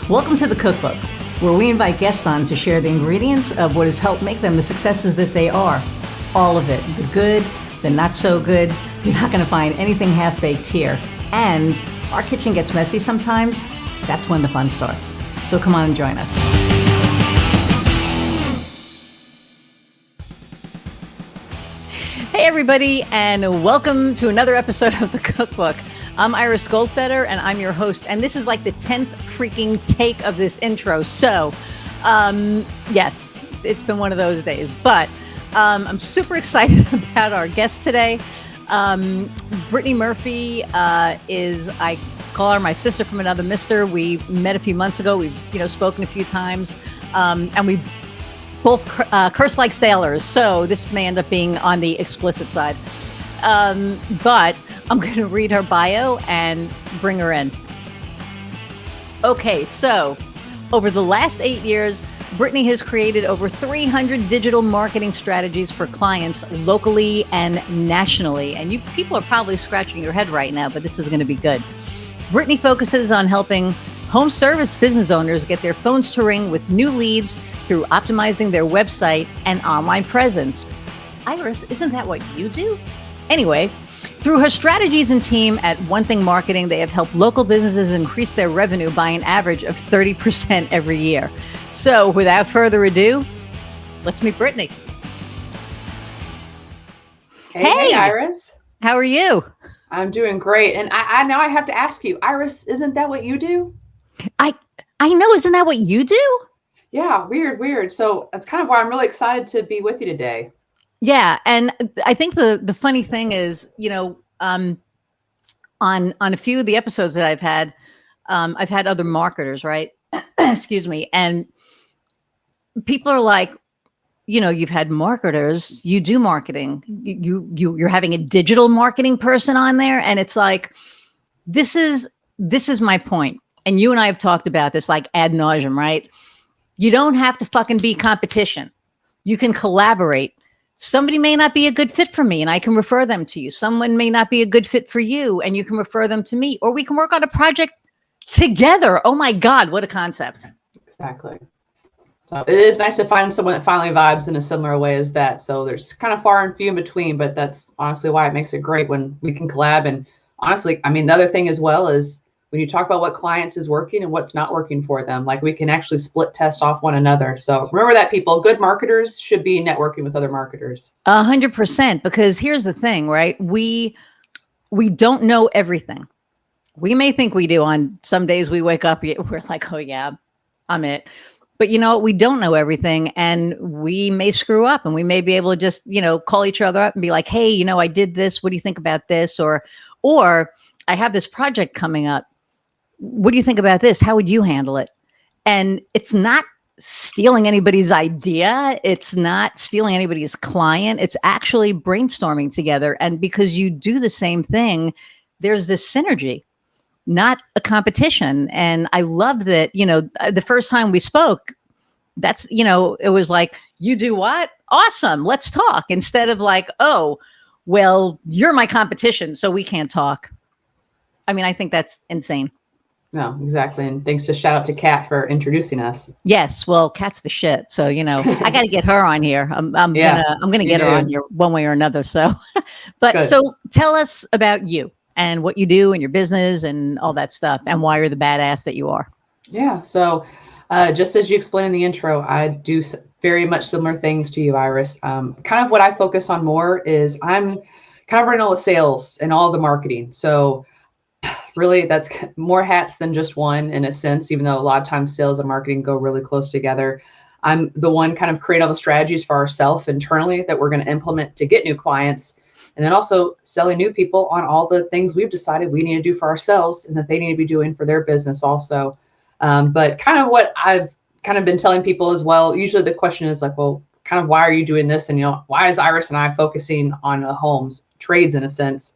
Welcome to the Cookbook, where we invite guests on to share the ingredients of what has helped make them the successes that they are. All of it, the good, the not so good. You're not going to find anything half-baked here. And our kitchen gets messy sometimes. That's when the fun starts. So come on and join us. Hey everybody, and welcome to another episode of the Cookbook. I'm Iris Goldfeder, and I'm your host, and this is like the 10th freaking take of this intro. So, yes, it's been one of those days, but I'm super excited about our guest today. Brittnay Murphy I call her my sister from another mister. We met a few months ago. We've, spoken a few times, and we both curse like sailors. So this may end up being on the explicit side. But I'm going to read her bio and bring her in. Okay, so over the last 8 years, Brittnay has created over 300 digital marketing strategies for clients locally and nationally. And you people are probably scratching your head right now, but this is going to be good. Brittnay focuses on helping home service business owners get their phones to ring with new leads through optimizing their website and online presence. Iris, isn't that what you do? Anyway, through her strategies and team at One Thing Marketing, they have helped local businesses increase their revenue by an average of 30% every year. So without further ado, let's meet Brittnay. Hey, Iris. How are you? I'm doing great. And I now I have to ask you, Iris, isn't that what you do? I know, isn't that what you do? Yeah, weird. So that's kind of why I'm really excited to be with you today. Yeah, and I think the funny thing is, on a few of the episodes that I've had other marketers, right? Excuse me, and people are like, you've had marketers, you do marketing, you're having a digital marketing person on there, and it's like, this is my point, and you and I have talked about this like ad nauseum, right? You don't have to fucking be competition. You can collaborate. Somebody may not be a good fit for me and I can refer them to you. Someone may not be a good fit for you and you can refer them to me, or we can work on a project together. Oh my God, what a concept. Exactly. So it is nice to find someone that finally vibes in a similar way as that. So there's kind of far and few in between, but that's honestly why it makes it great when we can collab. And honestly, I mean, the other thing as well is when you talk about what clients is working and what's not working for them, like we can actually split test off one another. So remember that, people. Good marketers should be networking with other marketers. 100%, because here's the thing, right? We don't know everything. We may think we do. On some days we wake up, we're like, oh yeah, I'm it. But we don't know everything, and we may screw up, and we may be able to just, call each other up and be like, hey, I did this. What do you think about this? Or I have this project coming up. What do you think about this? How would you handle it? And it's not stealing anybody's idea. It's not stealing anybody's client. It's actually brainstorming together. And because you do the same thing, there's this synergy, not a competition. And I love that, the first time we spoke, that's, it was like, you do what? Awesome. Let's talk. Instead of like, oh, well, you're my competition, so we can't talk. I mean, I think that's insane. No, exactly. And thanks to shout out to Kat for introducing us. Yes. Well, Kat's the shit. So, I got to get her on here. I'm going to get her on here one way or another. So, but good. So tell us about you and what you do and your business and all that stuff and why you're the badass that you are. Yeah. So, just as you explained in the intro, I do very much similar things to you, Iris. Kind of what I focus on more is I'm covering all the sales and all the marketing. So really, that's more hats than just one in a sense, even though a lot of times sales and marketing go really close together. I'm the one kind of create all the strategies for ourselves internally that we're going to implement to get new clients. And then also selling new people on all the things we've decided we need to do for ourselves and that they need to be doing for their business also. But kind of what I've kind of been telling people as well, usually the question is like, well, kind of why are you doing this? And, why is Iris and I focusing on homes, trades in a sense?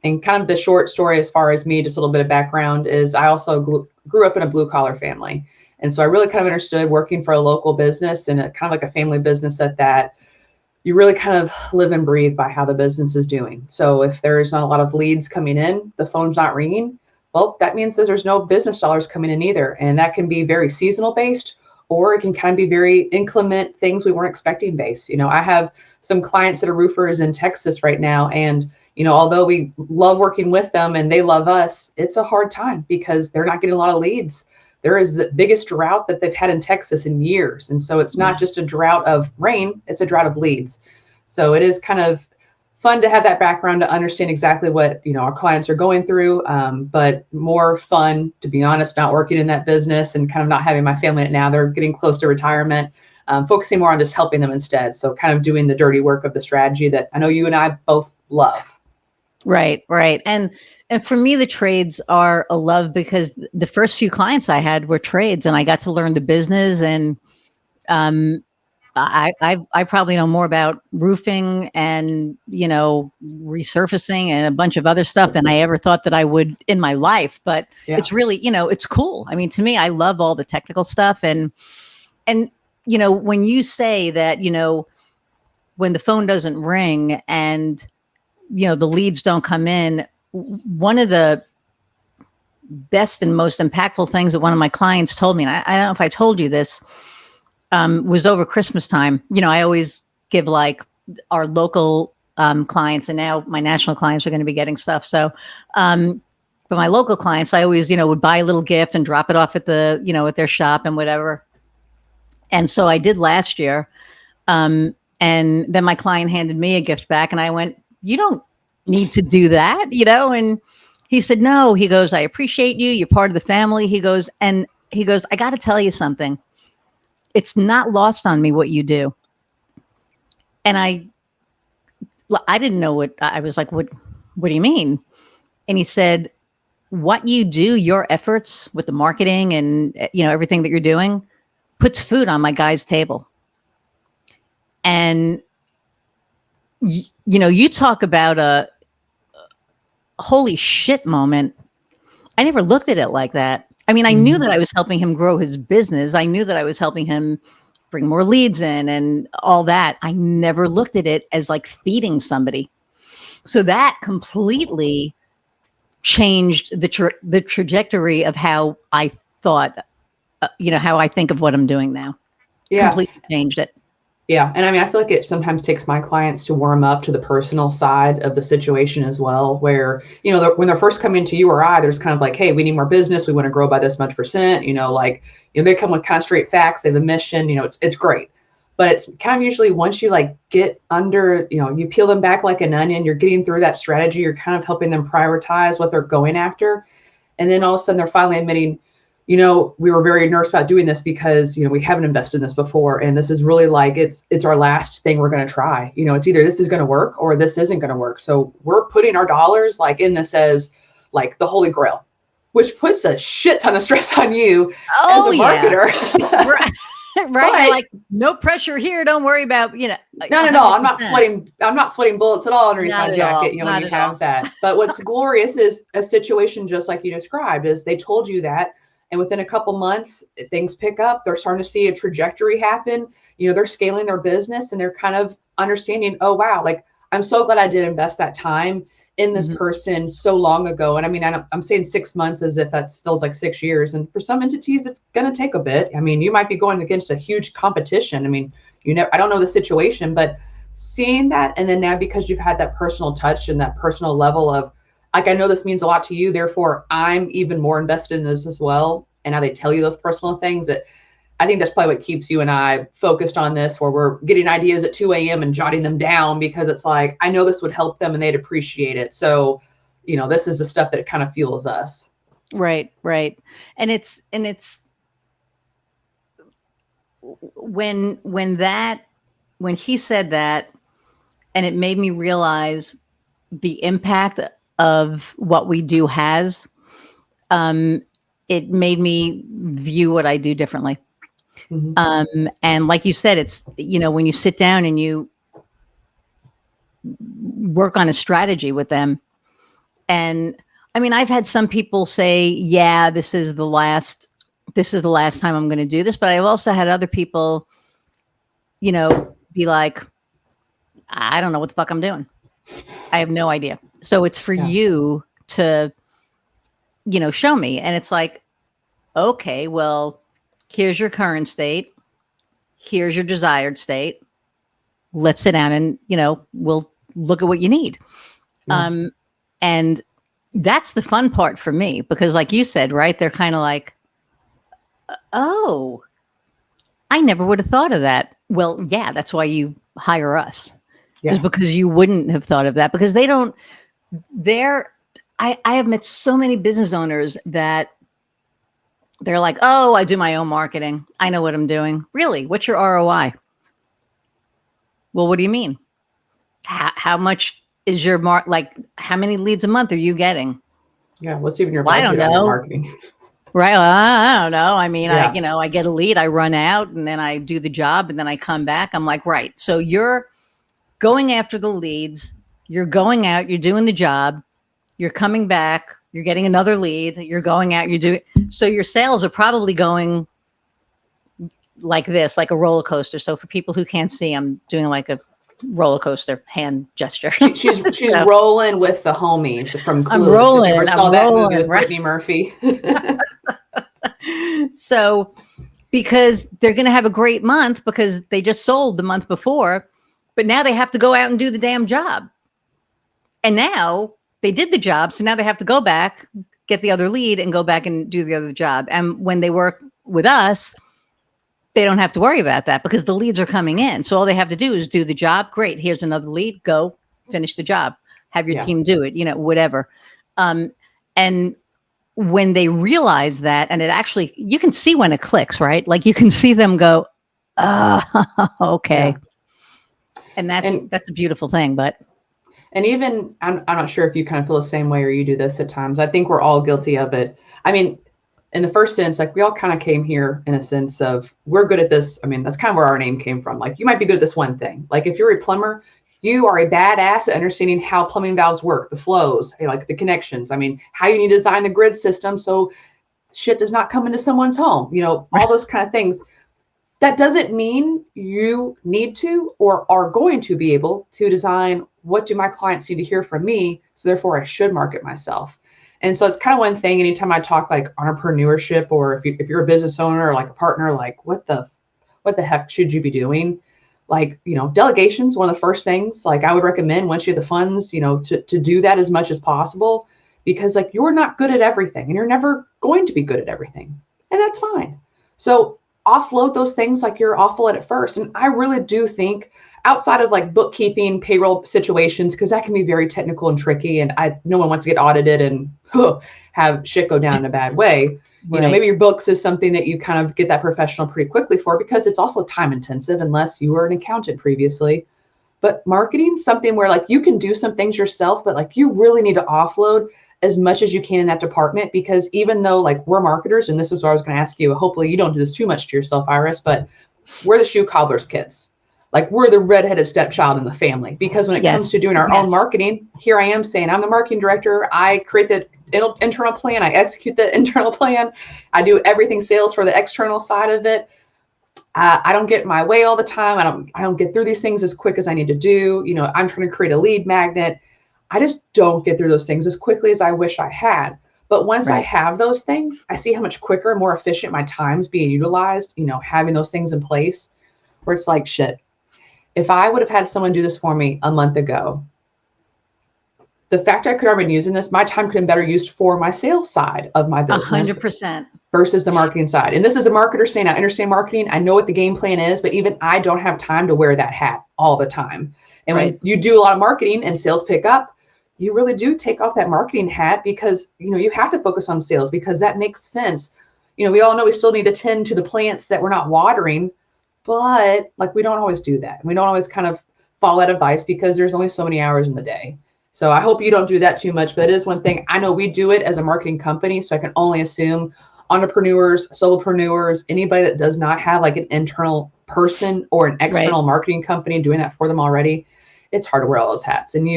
And kind of the short story as far as me, just a little bit of background, is I also grew up in a blue collar family. And so I really kind of understood working for a local business and kind of like a family business at that. You really kind of live and breathe by how the business is doing. So if there's not a lot of leads coming in, the phone's not ringing, well, that means that there's no business dollars coming in either. And that can be very seasonal based, or it can kind of be very inclement things we weren't expecting based. I have some clients that are roofers in Texas right now. And, although we love working with them and they love us, it's a hard time because they're not getting a lot of leads. There is the biggest drought that they've had in Texas in years. And so it's not just a drought of rain, it's a drought of leads. So it is kind of fun to have that background to understand exactly what our clients are going through, but more fun, to be honest, not working in that business and kind of not having my family in it now. They're getting close to retirement, focusing more on just helping them instead. So kind of doing the dirty work of the strategy that I know you and I both love. Right. And for me, the trades are a love because the first few clients I had were trades, and I got to learn the business. And I probably know more about roofing and resurfacing and a bunch of other stuff than I ever thought that I would in my life. But it's really it's cool. I mean, to me, I love all the technical stuff, and when you say that when the phone doesn't ring and the leads don't come in, one of the best and most impactful things that one of my clients told me, and I don't know if I told you this, was over Christmas time. I always give like our local clients, and now my national clients are going to be getting stuff. So for my local clients, I always, would buy a little gift and drop it off at the, at their shop and whatever. And so I did last year. And then my client handed me a gift back, and I went, "You don't need to do that," and he said, "No," he goes, "I appreciate you. You're part of the family." He goes, "I got to tell you something. It's not lost on me what you do." And I didn't know what I was like. What do you mean? And he said, "What you do, your efforts with the marketing and everything that you're doing, puts food on my guy's table." And you talk about a holy shit moment. I never looked at it like that. I mean, I knew that I was helping him grow his business. I knew that I was helping him bring more leads in and all that. I never looked at it as like feeding somebody. So that completely changed the trajectory of how I thought, how I think of what I'm doing now. Yeah. Completely changed it. Yeah. And I mean, I feel like it sometimes takes my clients to warm up to the personal side of the situation as well, where, when they're first coming to you or I, there's kind of like, hey, we need more business. We want to grow by this much percent, they come with kind of straight facts. They have a mission, it's great. But it's kind of usually once you like get under, you peel them back like an onion, you're getting through that strategy, you're kind of helping them prioritize what they're going after. And then all of a sudden they're finally admitting, we were very nervous about doing this because, we haven't invested in this before. And this is really like, it's our last thing we're going to try. It's either this is going to work or this isn't going to work. So we're putting our dollars like in this as like the Holy Grail, which puts a shit ton of stress on you as a marketer. Right. Right. Like, no pressure here. Don't worry about, Not at all. I'm not sweating bullets at all underneath my jacket, when you have that. But what's glorious is a situation just like you described, is they told you that. And within a couple months, things pick up. They're starting to see a trajectory happen. They're scaling their business and they're kind of understanding, oh, wow, like, I'm so glad I did invest that time in this person so long ago. And I mean, I'm saying 6 months as if that feels like 6 years. And for some entities, it's going to take a bit. I mean, you might be going against a huge competition. I mean, I don't know the situation, but seeing that. And then now, because you've had that personal touch and that personal level of, like, I know this means a lot to you, therefore I'm even more invested in this as well. And now they tell you those personal things, that I think that's probably what keeps you and I focused on this, where we're getting ideas at 2 a.m. and jotting them down, because it's like, I know this would help them and they'd appreciate it. So, this is the stuff that kind of fuels us. Right. And it's when he said that, and it made me realize the impact of what we do has, it made me view what I do differently. And like you said, it's, when you sit down and you work on a strategy with them. And I mean, I've had some people say, yeah, this is the last time I'm going to do this. But I've also had other people, be like, I don't know what the fuck I'm doing. I have no idea. So it's for you to show me. And it's like, okay, well, here's your current state. Here's your desired state. Let's sit down and, we'll look at what you need. Yeah. And that's the fun part for me, because like you said, right, they're kind of like, oh, I never would have thought of that. Well, yeah, that's why you hire us. Is because you wouldn't have thought of that, because I have met so many business owners that they're like, oh, I do my own marketing. I know what I'm doing. Really? What's your ROI? Well, what do you mean? How much is your how many leads a month are you getting? Yeah. What's even your budget I don't on your know. marketing? Right. Well, I don't know. I mean, I get a lead, I run out, and then I do the job, and then I come back. I'm like, right. So you're going after the leads, you're going out, you're doing the job, you're coming back, you're getting another lead, you're going out, so your sales are probably going like this, like a roller coaster. So for people who can't see, I'm doing like a roller coaster hand gesture. She's rolling with the homies from Clueless. I'm rolling. If you ever saw that movie with Brittnay Murphy. So because they're going to have a great month because they just sold the month before, but now they have to go out and do the damn job. And now they did the job. So now they have to go back, get the other lead, and go back and do the other job. And when they work with us, they don't have to worry about that because the leads are coming in. So all they have to do is do the job. Great. Here's another lead. Go finish the job. Have your team do it, whatever. And when they realize that, and it actually, you can see when it clicks, right? Like you can see them go, okay. Yeah. And that's a beautiful thing, and even, I'm not sure if you kind of feel the same way or you do this at times. I think we're all guilty of it. I mean, in the first sense, like we all kind of came here in a sense of we're good at this. I mean, that's kind of where our name came from. Like you might be good at this one thing. Like if you're a plumber, you are a badass at understanding how plumbing valves work, the flows, like the connections. I mean, how you need to design the grid system so shit does not come into someone's home, all those kind of things. That doesn't mean you need to or are going to be able to design what do my clients need to hear from me, so therefore I should market myself. And so it's kind of one thing anytime I talk like entrepreneurship, or if you're a business owner or like a partner, like what the heck should you be doing? Like, delegation's one of the first things like I would recommend once you have the funds, to do that as much as possible, because like you're not good at everything and you're never going to be good at everything. And that's fine. So offload those things like you're awful at first. And I really do think outside of like bookkeeping, payroll situations, because that can be very technical and tricky. And no one wants to get audited and have shit go down in a bad way. Right. Maybe your books is something that you kind of get that professional pretty quickly for, because it's also time intensive unless you were an accountant previously. But marketing, something where like you can do some things yourself, but like you really need to offload as much as you can in that department, because even though like we're marketers, and this is what I was going to ask you, hopefully you don't do this too much to yourself, Iris, but we're the shoe cobbler's kids. Like we're the redheaded stepchild in the family, because when it comes to doing our own marketing, here I am saying I'm the marketing director. I create the internal plan. I execute the internal plan. I do everything sales for the external side of it. I don't get my way all the time. I don't get through these things as quick as I need to do. I'm trying to create a lead magnet. I just don't get through those things as quickly as I wish I had. But once I have those things, I see how much quicker and more efficient my time's being utilized, having those things in place, where it's like, shit, if I would have had someone do this for me a month ago, the fact I could have been using this, my time could have been better used for my sales side of my business. 100%. Versus the marketing side. And this is a marketer saying, I understand marketing. I know what the game plan is, but even I don't have time to wear that hat all the time. And when you do a lot of marketing and sales pick up, you really do take off that marketing hat, because, you have to focus on sales, because that makes sense. We all know we still need to tend to the plants that we're not watering, but like, we don't always do that. We don't always kind of follow that advice, because there's only so many hours in the day. So I hope you don't do that too much, but it is one thing. I know we do it as a marketing company, so I can only assume entrepreneurs, solopreneurs, anybody that does not have like an internal person or an external marketing company doing that for them already, it's hard to wear all those hats. And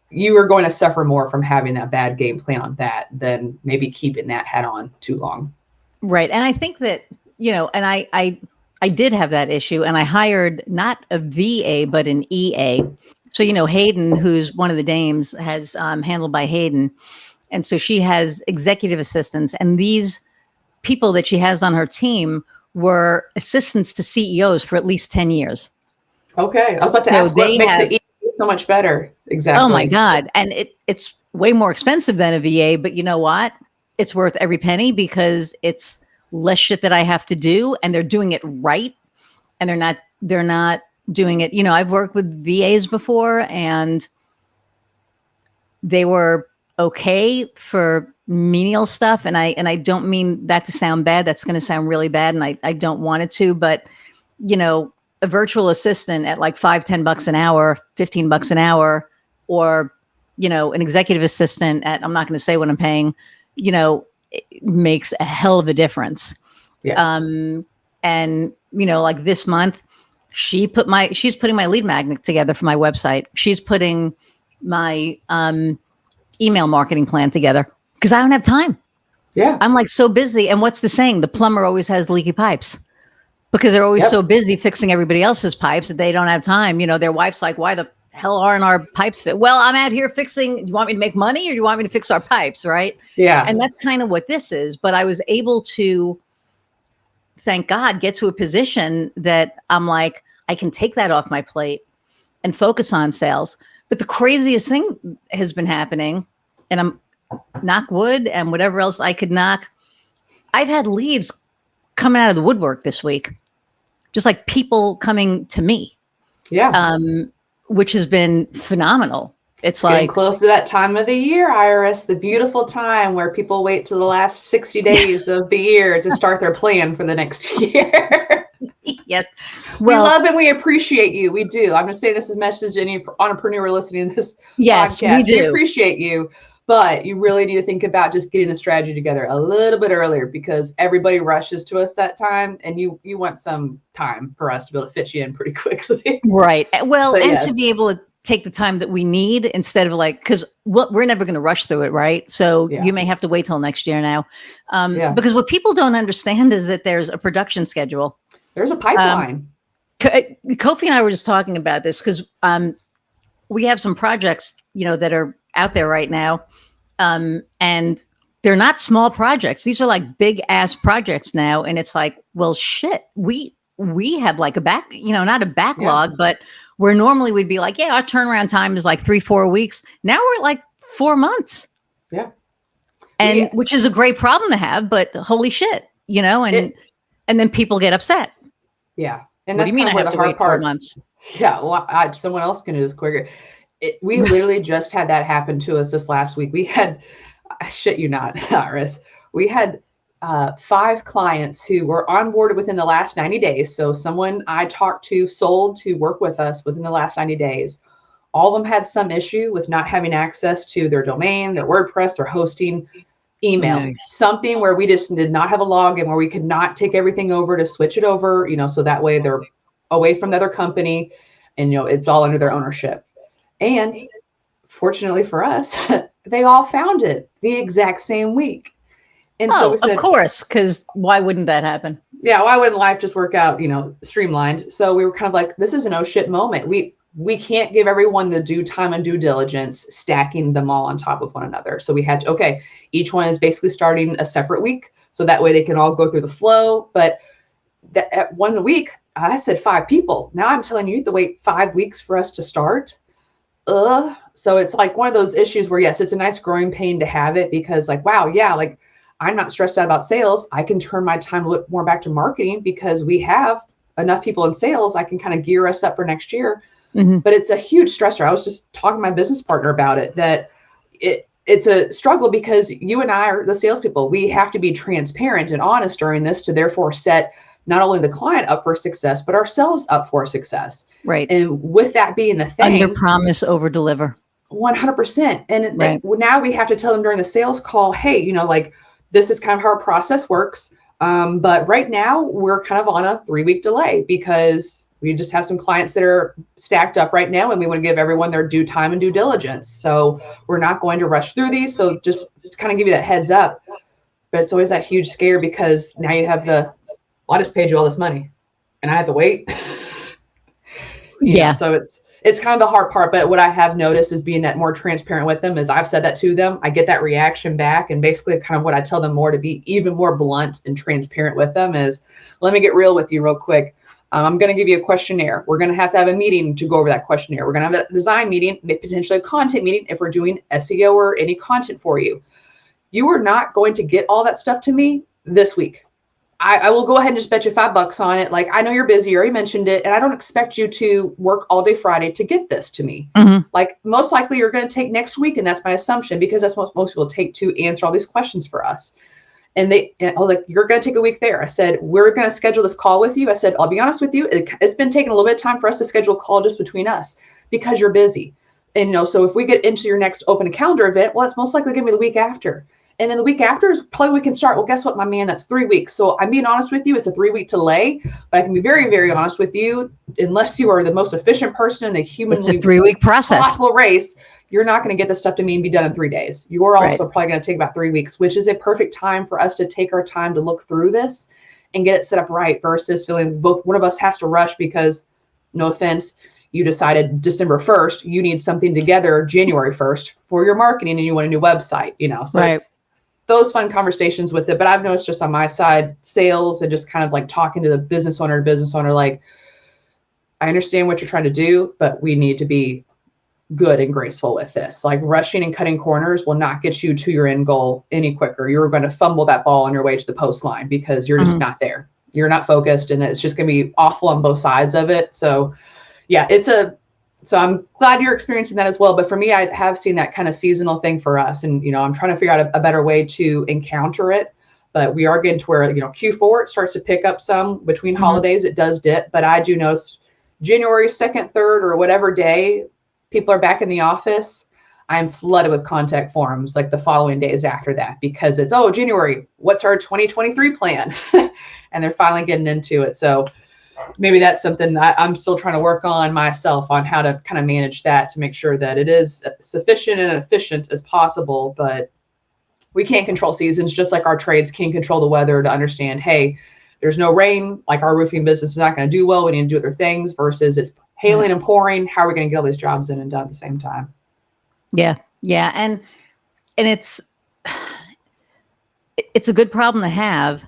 you are going to suffer more from having that bad game plan on that than maybe keeping that hat on too long. Right. And I think that, and I did have that issue, and I hired not a VA, but an EA. So, Hayden, who's one of the dames, has handled by Hayden. And so she has executive assistants, and these people that she has on her team were assistants to CEOs for at least 10 years. Okay. I was about to So ask what they makes have, it so much better. Exactly. oh my God. And it's way more expensive than a VA, but you know what? It's worth every penny because it's less shit that I have to do, and they're doing it right. And they're not doing it. You know, I've worked with VAs before, and they were okay for menial stuff. And I don't mean that to sound bad. That's going to sound really bad. And I don't want it to, but you know, a virtual assistant at like $5-10 an hour, $15 an hour, or, you know, an executive assistant at, I'm not going to say what I'm paying, you know, it makes a hell of a difference. Yeah. And you know, like this month, she's putting my lead magnet together for my website. She's putting my email marketing plan together because I don't have time. Yeah. I'm like so busy. And what's the saying? The plumber always has leaky pipes because they're always so busy fixing everybody else's pipes that they don't have time. You know, their wife's like, why the hell aren't our pipes fit? Well, I'm out here fixing. Do you want me to make money or do you want me to fix our pipes? Right. Yeah. And that's kind of what this is. But I was able to, thank God, get to a position that I'm like, I can take that off my plate and focus on sales. But the craziest thing has been happening, and I'm knock wood and whatever else I could knock. I've had leads coming out of the woodwork this week, just like people coming to me. Yeah. Which has been phenomenal. It's Getting like close to that time of the year, Iris, the beautiful time where people wait till the last 60 days of the year to start their plan for the next year. Yes. Well, we love and we appreciate you. We do. I'm going to say this as a message to any entrepreneur listening to this podcast. We do. We appreciate you, but you really need to think about just getting the strategy together a little bit earlier because everybody rushes to us that time, and you want some time for us to be able to fit you in pretty quickly. Right. Well, But and yes. to be able to take the time that we need instead of like, because we're never going to rush through it, right? So you may have to wait till next year now. Because what people don't understand is that there's a production schedule. There's a pipeline. Kofi and I were just talking about this because we have some projects, you know, that are out there right now. And they're not small projects. These are like big ass projects now. And it's like, well, shit, we have like a not a backlog, but where normally we'd be like, yeah, our turnaround time is like 3-4 weeks. Now we're at like 4 months. Yeah. And which is a great problem to have, but holy shit, you know, and then people get upset. Yeah. And what that's do you mean kind of I have where the to hard wait part. 4 months? Yeah. Well, someone else can do this quicker. We literally just had that happen to us this last week. We had, I shit you not, Iris, we had 5 clients who were onboarded within the last 90 days. So someone I talked to sold to work with us within the last 90 days. All of them had some issue with not having access to their domain, their WordPress, their hosting, email, something where we just did not have a login, where we could not take everything over to switch it over, you know, so that way they're away from the other company and, you know, it's all under their ownership. And fortunately for us, they all found it the exact same week. And so we said, of course, because why wouldn't that happen? Yeah, why wouldn't life just work out, you know, streamlined? So we were kind of like, this is an oh shit moment. We can't give everyone the due time and due diligence, stacking them all on top of one another. So we had to, okay, each one is basically starting a separate week. So that way they can all go through the flow. But at 1 week, I said 5 people. Now I'm telling you to wait 5 weeks for us to start. So it's like one of those issues where, yes, it's a nice growing pain to have it because like, wow, yeah, like I'm not stressed out about sales. I can turn my time a little more back to marketing because we have enough people in sales. I can kind of gear us up for next year. Mm-hmm. But it's a huge stressor. I was just talking to my business partner about it, that it's a struggle because you and I are the salespeople. We have to be transparent and honest during this to therefore set not only the client up for success, but ourselves up for success. Right. And with that being the thing, under promise, over deliver. 100%. And now we have to tell them during the sales call, hey, you know, like this is kind of how our process works. But right now we're kind of on a 3-week delay because we just have some clients that are stacked up right now and we want to give everyone their due time and due diligence. So we're not going to rush through these. So just kind of give you that heads up. But it's always that huge scare because now you have I just paid you all this money and I have to wait. Yeah. So it's kind of the hard part. But what I have noticed is being that more transparent with them is I've said that to them. I get that reaction back. And basically kind of what I tell them more to be even more blunt and transparent with them is, let me get real with you real quick. I'm going to give you a questionnaire. We're going to have a meeting to go over that questionnaire. We're going to have a design meeting, potentially a content meeting if we're doing SEO or any content for you. You are not going to get all that stuff to me this week. I will go ahead and just bet you $5 on it. Like, I know you're busy, you already mentioned it, and I don't expect you to work all day Friday to get this to me. Mm-hmm. Like, most likely you're going to take next week, and that's my assumption, because that's what most people take to answer all these questions for us. And I was like, you're going to take a week there. I said, we're going to schedule this call with you. I said, I'll be honest with you, it's been taking a little bit of time for us to schedule a call just between us because you're busy. And, so if we get into your next open calendar event, well, it's most likely going to be the week after. And then the week after is probably we can start. Well, guess what, my man? That's 3 weeks. So I'm being honest with you. It's a 3-week delay, but I can be very, very honest with you. Unless you are the most efficient person in the humanly it's a 3-week process possible race, you're not going to get this stuff to me and be done in 3 days. You are also probably going to take about 3 weeks, which is a perfect time for us to take our time to look through this and get it set up right versus feeling both one of us has to rush because, no offense, you decided December 1st, you need something together January 1st for your marketing and you want a new website, So it's those fun conversations with it. But I've noticed just on my side, sales and just kind of like talking to the business owner, like, I understand what you're trying to do, but we need to be good and graceful with this. Like, rushing and cutting corners will not get you to your end goal any quicker. You're going to fumble that ball on your way to the post line because you're just not there. You're not focused, and it's just going to be awful on both sides of it. So yeah, so I'm glad you're experiencing that as well. But for me, I have seen that kind of seasonal thing for us. And, I'm trying to figure out a better way to encounter it. But we are getting to where, Q4, it starts to pick up some between holidays. It does dip. But I do notice January 2nd, 3rd, or whatever day people are back in the office, I'm flooded with contact forms like the following days after that, because it's, January, what's our 2023 plan? And they're finally getting into it. So maybe that's something I'm still trying to work on myself on how to kind of manage that to make sure that it is sufficient and efficient as possible. But we can't control seasons, just like our trades can't control the weather to understand, hey, there's no rain, like our roofing business is not going to do well. We need to do other things versus it's hailing and pouring. How are we going to get all these jobs in and done at the same time? Yeah. Yeah. And it's a good problem to have,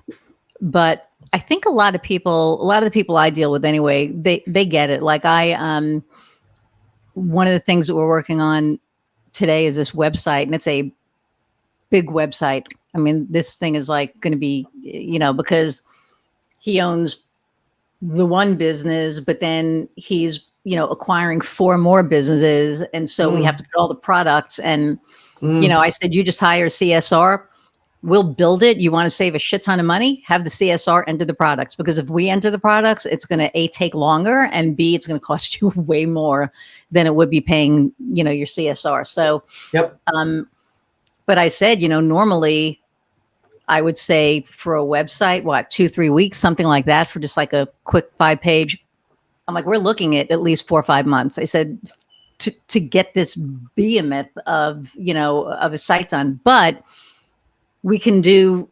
but I think a lot of the people I deal with anyway, they get it. Like one of the things that we're working on today is this website, and it's a big website. I mean, this thing is like going to be, because he owns the one business, but then he's, acquiring 4 more businesses. And so we have to put all the products and, I said, you just hire CSR. We'll build it. You want to save a shit ton of money? Have the CSR enter the products, because if we enter the products, it's going to A, take longer, and B, it's going to cost you way more than it would be paying, your CSR. So, but I said, normally I would say for a website, 2-3 weeks, something like that, for just like a quick 5-page. I'm like, we're looking at least 4 or 5 months. I said to get this behemoth of, of a site done, but we can do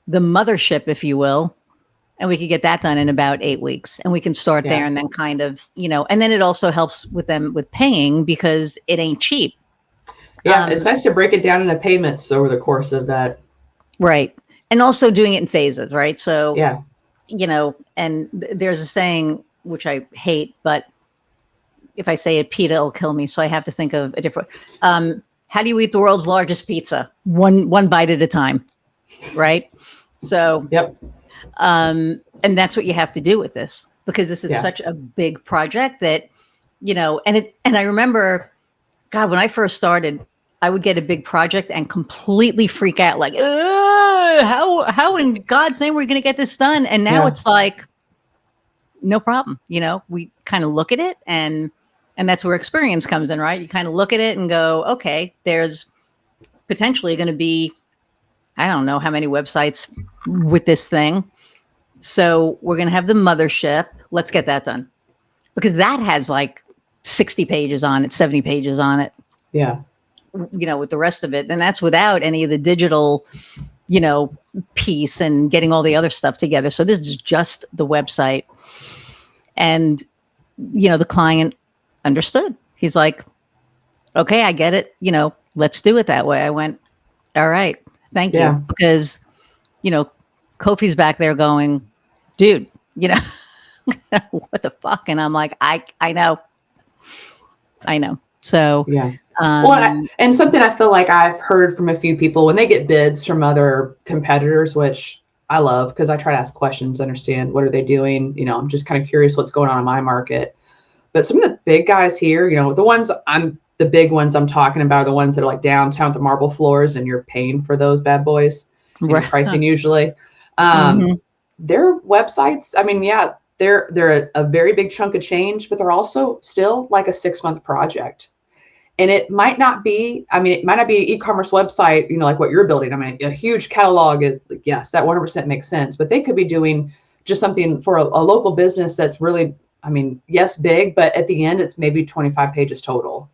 the mothership, if you will, and we could get that done in about 8 weeks, and we can start there and then kind of, and then it also helps with them with paying because it ain't cheap. Yeah. It's nice to break it down into payments over the course of that. Right. And also doing it in phases. Right. So, yeah, and there's a saying, which I hate, but if I say it, PETA will kill me. So I have to think of a different, how do you eat the world's largest pizza? One bite at a time, right? So, and that's what you have to do with this, because this is such a big project that, and I remember, God, when I first started, I would get a big project and completely freak out, like, how in God's name are we going to get this done? And now it's like, no problem. We kind of look at it, and that's where experience comes in, right? You kind of look at it and go, okay, there's potentially going to be, I don't know how many websites with this thing. So we're going to have the mothership. Let's get that done, because that has like 60 pages on it, 70 pages on it. Yeah. With the rest of it. And that's without any of the digital, piece and getting all the other stuff together. So this is just the website. And, the client understood. He's like, okay, I get it. Let's do it that way. I went, all right, thank you. Yeah. Because, Kofi's back there going, dude, what the fuck? And I'm like, I know. So, Yeah. Well, and something I feel like I've heard from a few people when they get bids from other competitors, which I love because I try to ask questions, understand what are they doing. I'm just kind of curious what's going on in my market. But some of the big guys here, the big ones I'm talking about are the ones that are like downtown with the marble floors, and you're paying for those bad boys in your pricing usually. Their websites, I mean, yeah, they're a very big chunk of change, but they're also still like a 6-month project. And it might not be an e-commerce website, like what you're building. I mean, a huge catalog is, yes, that 100% makes sense, but they could be doing just something for a local business that's really, yes, big, but at the end, it's maybe 25 pages total.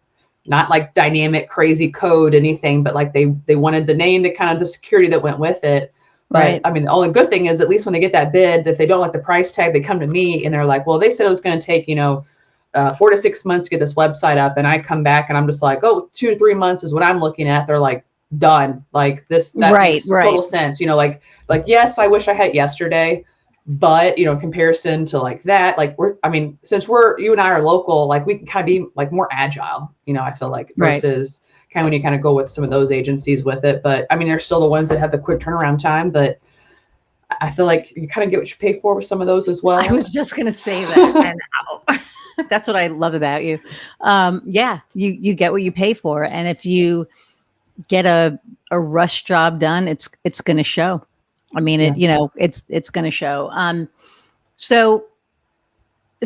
Not like dynamic, crazy code, anything, but like they wanted the name, the kind of the security that went with it. But right. the only good thing is at least when they get that bid, if they don't like the price tag, they come to me and they're like, well, they said it was going to take, 4 to 6 months to get this website up. And I come back and I'm just like, 2 to 3 months is what I'm looking at. They're like, done. Like that makes total sense. Like, yes, I wish I had it yesterday, but in comparison to like that, like since you and I are local, like we can kind of be like more agile, I feel like versus kind of when you kind of go with some of those agencies with it. But they're still the ones that have the quick turnaround time, but I feel like you kind of get what you pay for with some of those as well. I was just going to say that. And that's what I love about you. Yeah, you get what you pay for. And if you get a rush job done, it's going to show. It's going to show. So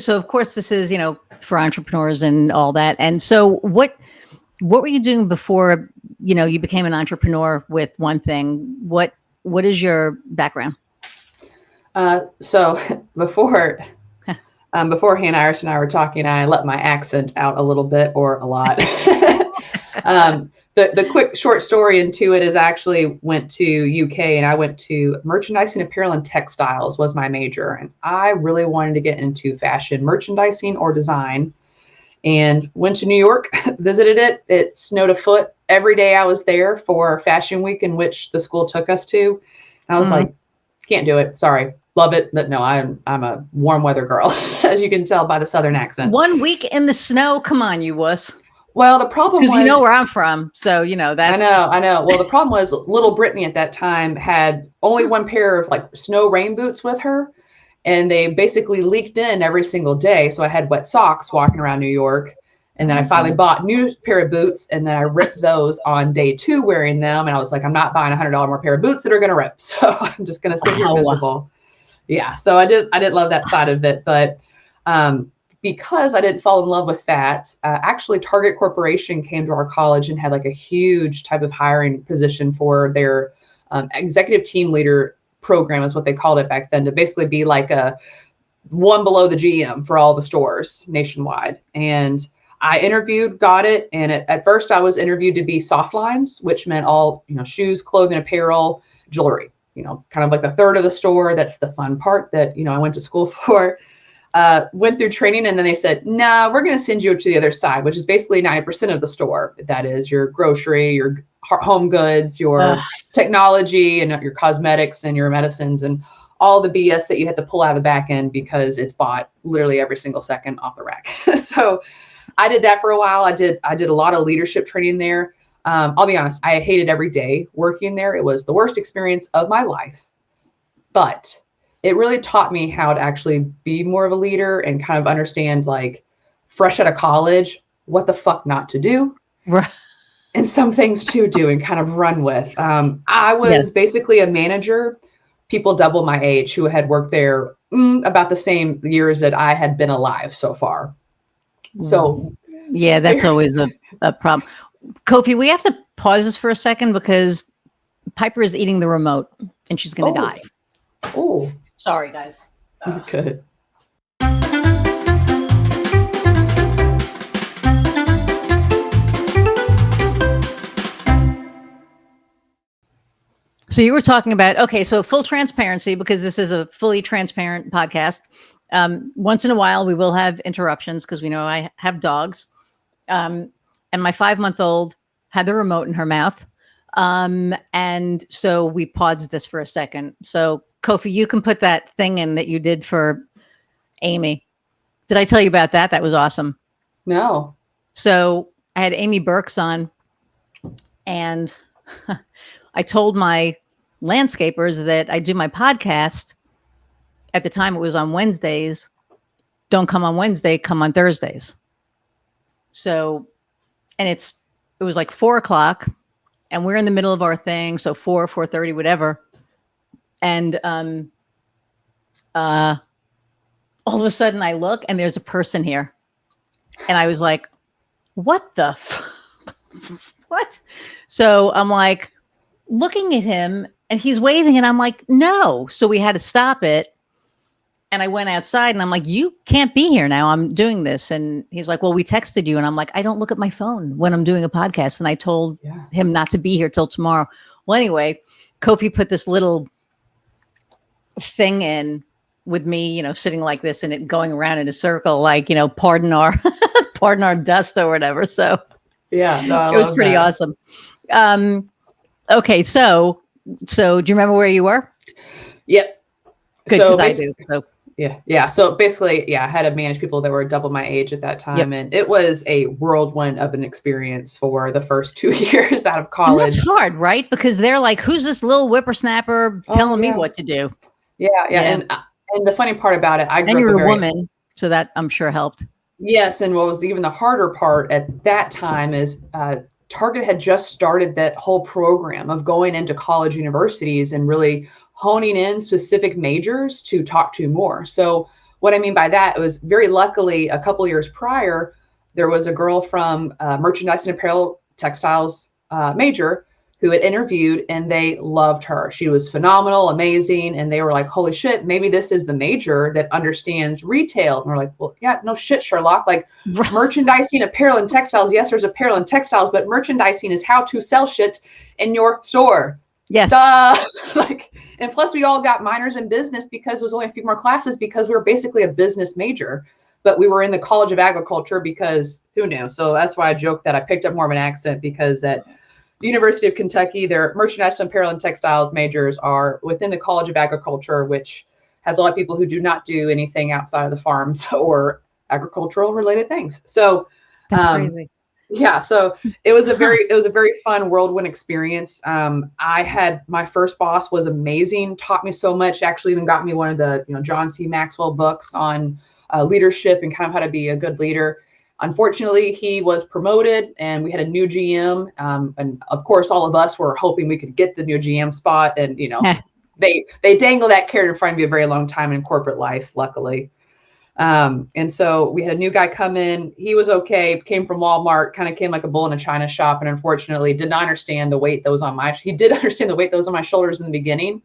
of course this is, for entrepreneurs and all that. And so what were you doing before, you became an entrepreneur with One Thing? What is your background? So beforehand, Iris and I were talking, I let my accent out a little bit or a lot. The quick short story into it is I actually went to UK and I went to merchandising, apparel, and textiles was my major. And I really wanted to get into fashion merchandising or design, and went to New York, visited it. It snowed a foot every day I was there for Fashion Week, in which the school took us to. And I was like, can't do it. Sorry. Love it. But no, I'm a warm weather girl, as you can tell by the Southern accent. 1 week in the snow. Come on, you wuss. Well, the problem was, because where I'm from. So, that's. I know. Well, the problem was little Brittnay at that time had only one pair of like snow rain boots with her. And they basically leaked in every single day. So I had wet socks walking around New York. And then I finally bought a new pair of boots, and then I ripped those on day 2 wearing them. And I was like, I'm not buying $100 more pair of boots that are going to rip. So I'm just going to sit here miserable. Yeah. So I didn't love that side of it. But because I didn't fall in love with that, actually Target Corporation came to our college and had like a huge type of hiring position for their executive team leader program, is what they called it back then, to basically be like a one below the GM for all the stores nationwide. And I interviewed, got it. And at first I was interviewed to be soft lines, which meant all, shoes, clothing, apparel, jewelry, kind of like the third of the store. That's the fun part that, I went to school for. Went through training, and then they said, no, we're going to send you to the other side, which is basically 90% of the store. That is your grocery, your home goods, your technology, and your cosmetics and your medicines and all the BS that you have to pull out of the back end because it's bought literally every single second off the rack. So I did that for a while. I did a lot of leadership training there. I'll be honest, I hated every day working there. It was the worst experience of my life, but it really taught me how to actually be more of a leader and kind of understand, like, fresh out of college, what the fuck not to do. Right. And some things to do and kind of run with. I was basically a manager, people double my age, who had worked there about the same years that I had been alive so far. So yeah, that's always a problem. Kofi, we have to pause this for a second because Piper is eating the remote and she's going to die. Oh, sorry, guys. Good. So you were talking about, okay, so full transparency, because this is a fully transparent podcast. Once in a while, we will have interruptions because we know I have dogs. And my 5-month-old had the remote in her mouth. And so we paused this for a second. So Kofi, you can put that thing in that you did for Amy. Did I tell you about that? That was awesome. No. So I had Amy Burks on, and I told my landscapers that I do my podcast. At the time, it was on Wednesdays. Don't come on Wednesday, come on Thursdays. So, and it was like 4:00, and we're in the middle of our thing. So 4:30, whatever. And all of a sudden I look and there's a person here. And I was like, what the what? So I'm like looking at him and he's waving and I'm like, no. So we had to stop it. And I went outside and I'm like, you can't be here now. I'm doing this. And he's like, well, we texted you. And I'm like, I don't look at my phone when I'm doing a podcast. And I told him not to be here till tomorrow. Well, anyway, Kofi put this little thing in with me, you know, sitting like this and it going around in a circle, like, you know, pardon our pardon our dust or whatever. So yeah, no, it was pretty awesome. Okay, so do you remember where you were? Yep. Good, because I do. So. Yeah. So basically, I had to manage people that were double my age at that time. And it was a whirlwind of an experience for the first 2 years out of college. And that's hard, right? Because they're like, who's this little whippersnapper telling me what to do? Yeah. And the funny part about it, I grew up you're a woman, so that I'm sure helped. Yes. And what was even the harder part at that time is Target had just started that whole program of going into college universities and really honing in specific majors to talk to more. So what I mean by that, it was very luckily a couple years prior, there was a girl from merchandise and apparel textiles major who had interviewed and they loved her. She was phenomenal, amazing. And they were like, holy shit, maybe this is the major that understands retail. And we're like, well, yeah, no shit, Sherlock. Like merchandising, apparel and textiles. Yes, there's apparel and textiles, but merchandising is how to sell shit in your store. Yes. And plus we all got minors in business because there was only a few more classes because we were basically a business major, but we were in the College of Agriculture because who knew? So that's why I joked that I picked up more of an accent because at the University of Kentucky, their merchandise, apparel, and textiles majors are within the College of Agriculture, which has a lot of people who do not do anything outside of the farms or agricultural related things. So that's crazy. Yeah. So it was a very fun whirlwind experience. I had my first boss was amazing, taught me so much, actually even got me one of the, John C. Maxwell books on leadership and kind of how to be a good leader. Unfortunately, he was promoted and we had a new GM. And of course, all of us were hoping we could get the new GM spot. And, they dangle that carrot in front of you a very long time in corporate life, luckily. And so we had a new guy come in. He was okay, came from Walmart, kind of came like a bull in a china shop. And unfortunately did not understand the weight that was on he did understand the weight that was on my shoulders in the beginning.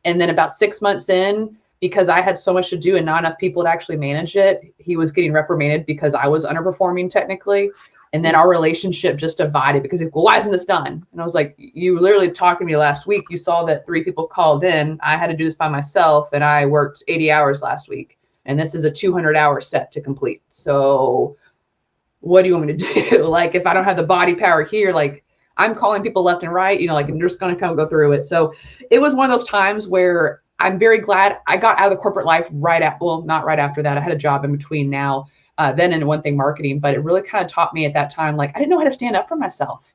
And then about 6 months in, because I had so much to do and not enough people to actually manage it, he was getting reprimanded because I was underperforming technically. And then our relationship just divided because well, why isn't this done? And I was like, you literally talked to me last week. You saw that 3 people called in. I had to do this by myself and I worked 80 hours last week. And this is a 200-hour set to complete. So what do you want me to do? Like, if I don't have the body power here, like I'm calling people left and right, I'm just going to come go through it. So it was one of those times where I'm very glad I got out of the corporate life not right after that. I had a job in between then in One Thing Marketing, but it really kind of taught me at that time, like, I didn't know how to stand up for myself.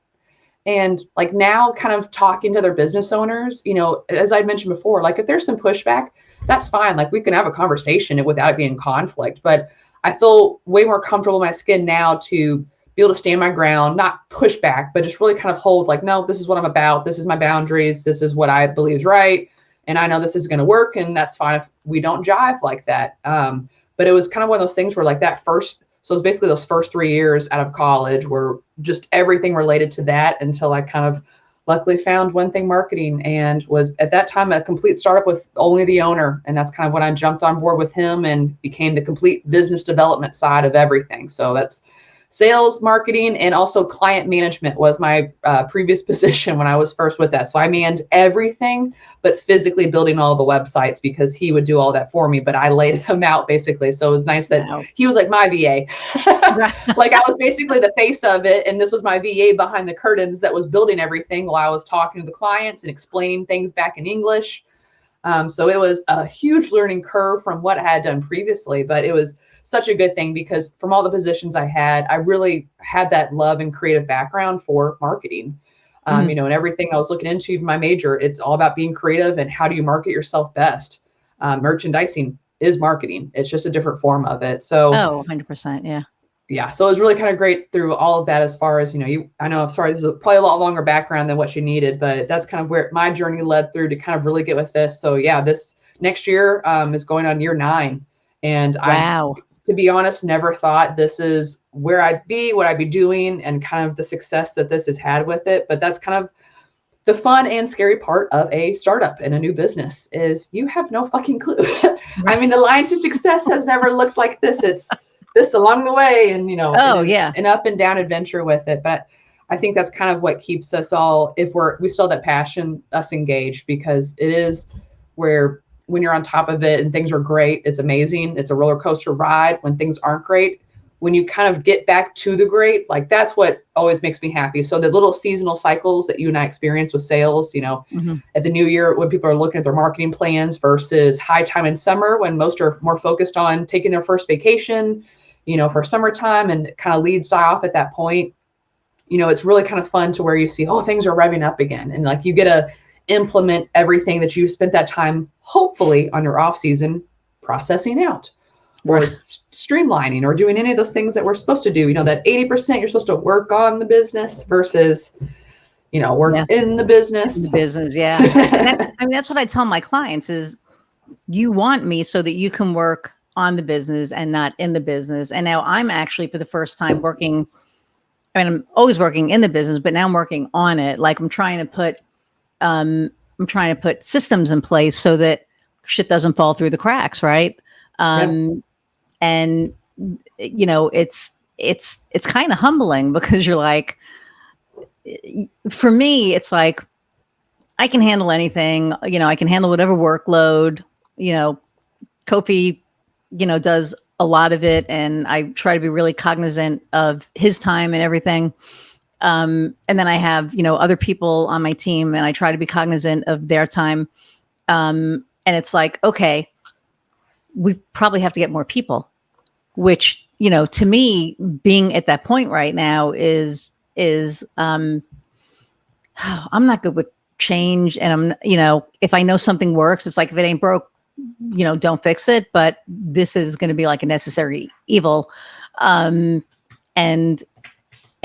And like now kind of talking to their business owners, as I mentioned before, like if there's some pushback, that's fine. Like we can have a conversation without it being conflict, but I feel way more comfortable in my skin now to be able to stand my ground, not push back, but just really kind of hold like, no, this is what I'm about. This is my boundaries. This is what I believe is right. And I know this is going to work and that's fine if we don't jive like that. But it was kind of one of those things where like so it's basically those first 3 years out of college were just everything related to that until I kind of luckily found One Thing Marketing and was at that time a complete startup with only the owner. And that's kind of when I jumped on board with him and became the complete business development side of everything. So that's sales, marketing, and also client management was my previous position when I was first with that. So I manned everything, but physically building all the websites because he would do all that for me, but I laid them out basically. So it was nice that he was like my VA. Like I was basically the face of it. And this was my VA behind the curtains that was building everything while I was talking to the clients and explaining things back in English. So it was a huge learning curve from what I had done previously, but it was such a good thing because from all the positions I had, I really had that love and creative background for marketing. You know, and everything I was looking into my major, it's all about being creative and how do you market yourself best. Merchandising is marketing. It's just a different form of it. So, 100%. Yeah. Yeah. So it was really kind of great through all of that as far as, you know, I know, I'm sorry, this is probably a lot longer background than what you needed, but that's kind of where my journey led through to kind of really get with this. So yeah, this next year is going on year 9. And wow. To be honest, never thought this is where I'd be, what I'd be doing, and kind of the success that this has had with it. But that's kind of the fun and scary part of a startup and a new business is you have no fucking clue. I mean, the line to success has never looked like this. It's this along the way, and you know, an up and down adventure with it. But I think that's kind of what keeps us all, if we still have that passion, us engaged, because it is where when you're on top of it and things are great, it's amazing. It's a roller coaster ride. When things aren't great, when you kind of get back to the great, like that's what always makes me happy. So the little seasonal cycles that you and I experience with sales, you know, at the new year, when people are looking at their marketing plans versus high time in summer, when most are more focused on taking their first vacation, you know, for summertime, and kind of leads die off at that point. You know, it's really kind of fun to where you see, oh, things are revving up again. And like you get to implement everything that you spent that time, hopefully on your off season, processing out or streamlining or doing any of those things that we're supposed to do. You know, that 80% you're supposed to work on the business versus, you know, work in the business. The business, yeah. I mean, that's what I tell my clients is you want me so that you can work on the business and not in the business. And now I'm actually for the first time working. I mean, I'm always working in the business, but now I'm working on it. Like I'm trying to put systems in place so that shit doesn't fall through the cracks. Right. And you know, it's kind of humbling because you're like, for me, it's like, I can handle anything, you know, I can handle whatever workload, you know, Kofi, you know, does a lot of it. And I try to be really cognizant of his time and everything. And then I have, you know, other people on my team and I try to be cognizant of their time. And it's like, okay, we probably have to get more people, which, you know, to me being at that point right now is I'm not good with change. And I'm, you know, if I know something works, it's like, if it ain't broke, you know, don't fix it. But this is going to be like a necessary evil. And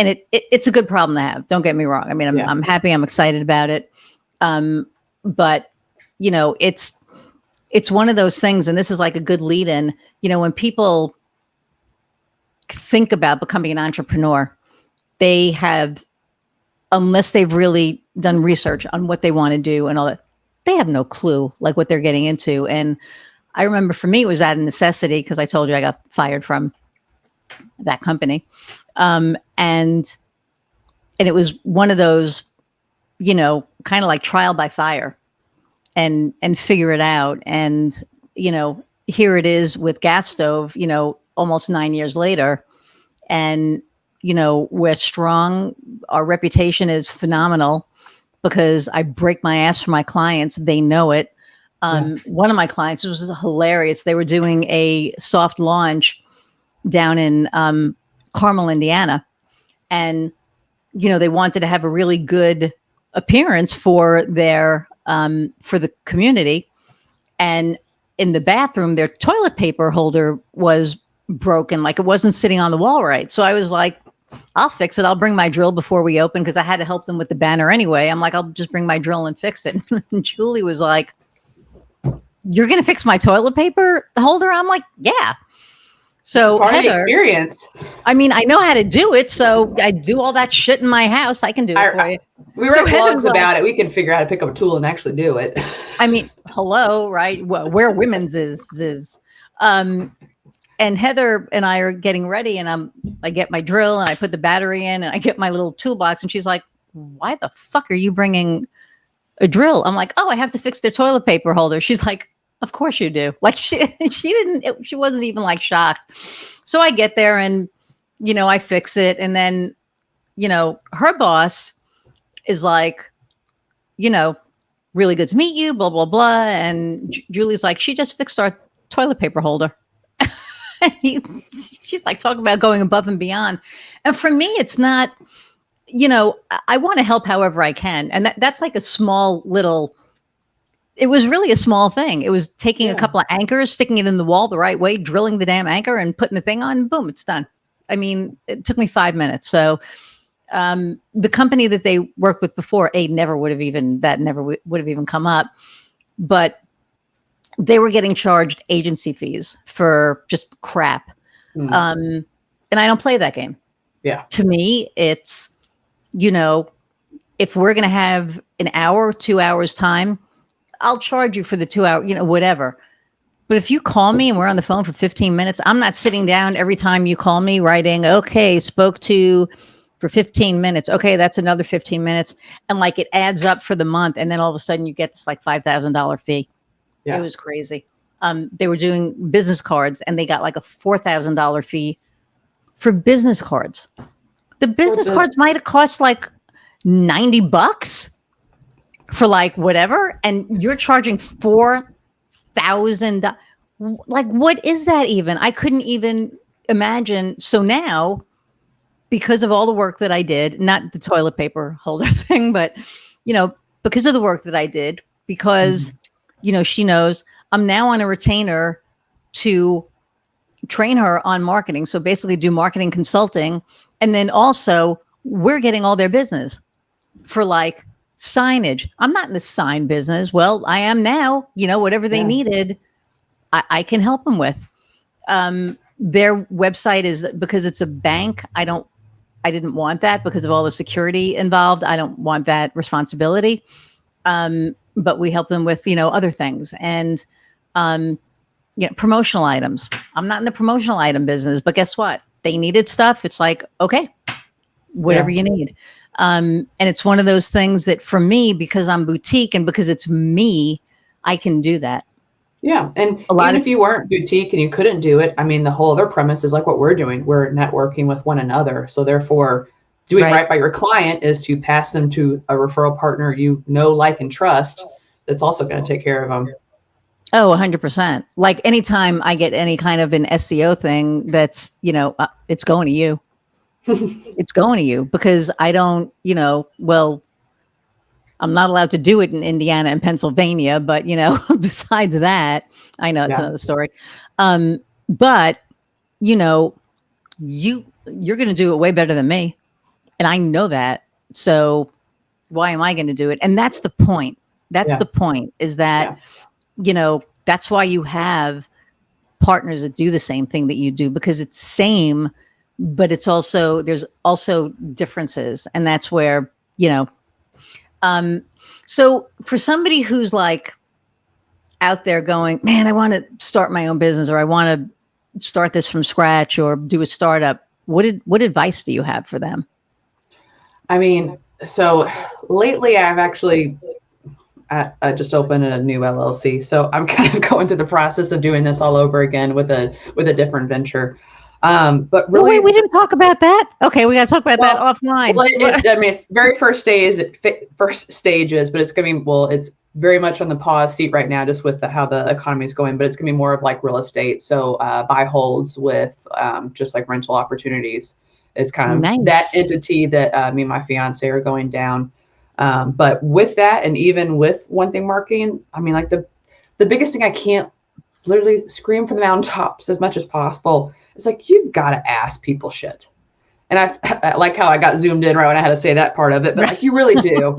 it's a good problem to have. Don't get me wrong. I mean, I'm happy. I'm excited about it. But you know, it's one of those things, and this is like a good lead in, you know, when people think about becoming an entrepreneur, they have, unless they've really done research on what they want to do and all that, they have no clue like what they're getting into. And I remember for me, it was out of necessity because I told you I got fired from that company. And it was one of those, you know, kind of like trial by fire and figure it out. And, you know, here it is with gas stove, you know, almost 9 years later. And, you know, we're strong. Our reputation is phenomenal because I break my ass for my clients. They know it. One of my clients, it was hilarious. They were doing a soft launch down in Carmel, Indiana. And, you know, they wanted to have a really good appearance for their, for the community. And in the bathroom, their toilet paper holder was broken. Like it wasn't sitting on the wall right. So I was like, I'll fix it. I'll bring my drill before we open because I had to help them with the banner anyway. I'm like, I'll just bring my drill and fix it. And Julie was like, you're going to fix my toilet paper holder? I'm like, yeah. So part of the experience. I mean, I know how to do it. So I do all that shit in my house. I can do it for you. We read blogs about it. We can figure out how to pick up a tool and actually do it. I mean, hello, right? Well, where women's is. and Heather and I are getting ready, and I get my drill and I put the battery in and I get my little toolbox, and she's like, "Why the fuck are you bringing a drill?" I'm like, "Oh, I have to fix their toilet paper holder." She's like, "Of course you do." Like she wasn't even like shocked. So I get there and I fix it, and then her boss is like, really good to meet you, blah blah blah, and Julie's like, "She just fixed our toilet paper holder." She's like talking about going above and beyond. And for me, it's not, I want to help however I can. And that's like a small little, it was really a small thing. It was taking a couple of anchors, sticking it in the wall the right way, drilling the damn anchor and putting the thing on, boom, it's done. I mean, it took me 5 minutes. So the company that they worked with before, never would have even come up. But they were getting charged agency fees for just crap. And I don't play that game. Yeah. To me, it's, if we're going to have an hour, 2 hours time, I'll charge you for the 2 hour, whatever. But if you call me and we're on the phone for 15 minutes, I'm not sitting down every time you call me writing, okay, spoke to for 15 minutes. Okay, that's another 15 minutes. And like it adds up for the month. And then all of a sudden you get this like $5,000 fee. Yeah. It was crazy. They were doing business cards and they got like a $4,000 fee for business cards. The business cards might have cost like $90 for like whatever. And you're charging $4,000. Like, what is that even? I couldn't even imagine. So now, because of all the work that I did, not the toilet paper holder thing, but, because of the work that I did, because she knows I'm now on a retainer to train her on marketing. So basically do marketing consulting. And then also we're getting all their business for like signage. I'm not in the sign business. Well, I am now, whatever they needed, I can help them with. Their website is, because it's a bank. I didn't want that because of all the security involved. I don't want that responsibility. But we help them with, other things and, promotional items. I'm not in the promotional item business, but guess what? They needed stuff. It's like, okay, whatever you need. And it's one of those things that for me, because I'm boutique and because it's me, I can do that. Yeah. And even if you weren't boutique and you couldn't do it, I mean, the whole other premise is like what we're doing. We're networking with one another. So therefore, doing right by your client is to pass them to a referral partner like, and trust that's also going to take care of them. Oh, 100%. Like anytime I get any kind of an SEO thing that's, it's going to you. It's going to you because I don't, I'm not allowed to do it in Indiana and Pennsylvania, but, besides that, I know it's another story. But, you're going to do it way better than me. And I know that. So why am I going to do it? And that's the point. That's the point is that, that's why you have partners that do the same thing that you do, because it's same, but it's also, there's also differences. And that's where, so for somebody who's like out there going, man, I want to start my own business, or I want to start this from scratch or do a startup. What advice do you have for them? I mean, so lately I've actually I just opened a new LLC. So I'm kind of going through the process of doing this all over again with a different venture. But really, wait, we didn't talk about that. Okay, we got to talk about that offline. Very first stages, but it's going to be, it's very much on the pause seat right now, just with how the economy is going. But it's going to be more of like real estate. So buy holds with just like rental opportunities is kind of that entity that me and my fiance are going down. But with that, and even with One Thing Marketing, I mean, like the biggest thing I can't literally scream from the mountaintops as much as possible. It's like, you've got to ask people shit. And I like how I got zoomed in right when I had to say that part of it, but like, you really do.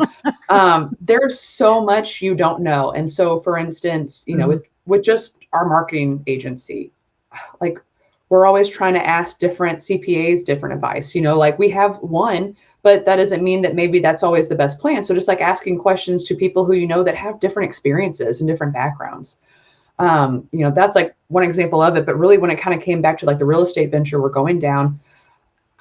There's so much you don't know. And so for instance, with just our marketing agency, like we're always trying to ask different CPAs, different advice, like we have one, but that doesn't mean that maybe that's always the best plan. So just like asking questions to people who, that have different experiences and different backgrounds. That's like one example of it. But really, when it kind of came back to like the real estate venture we're going down,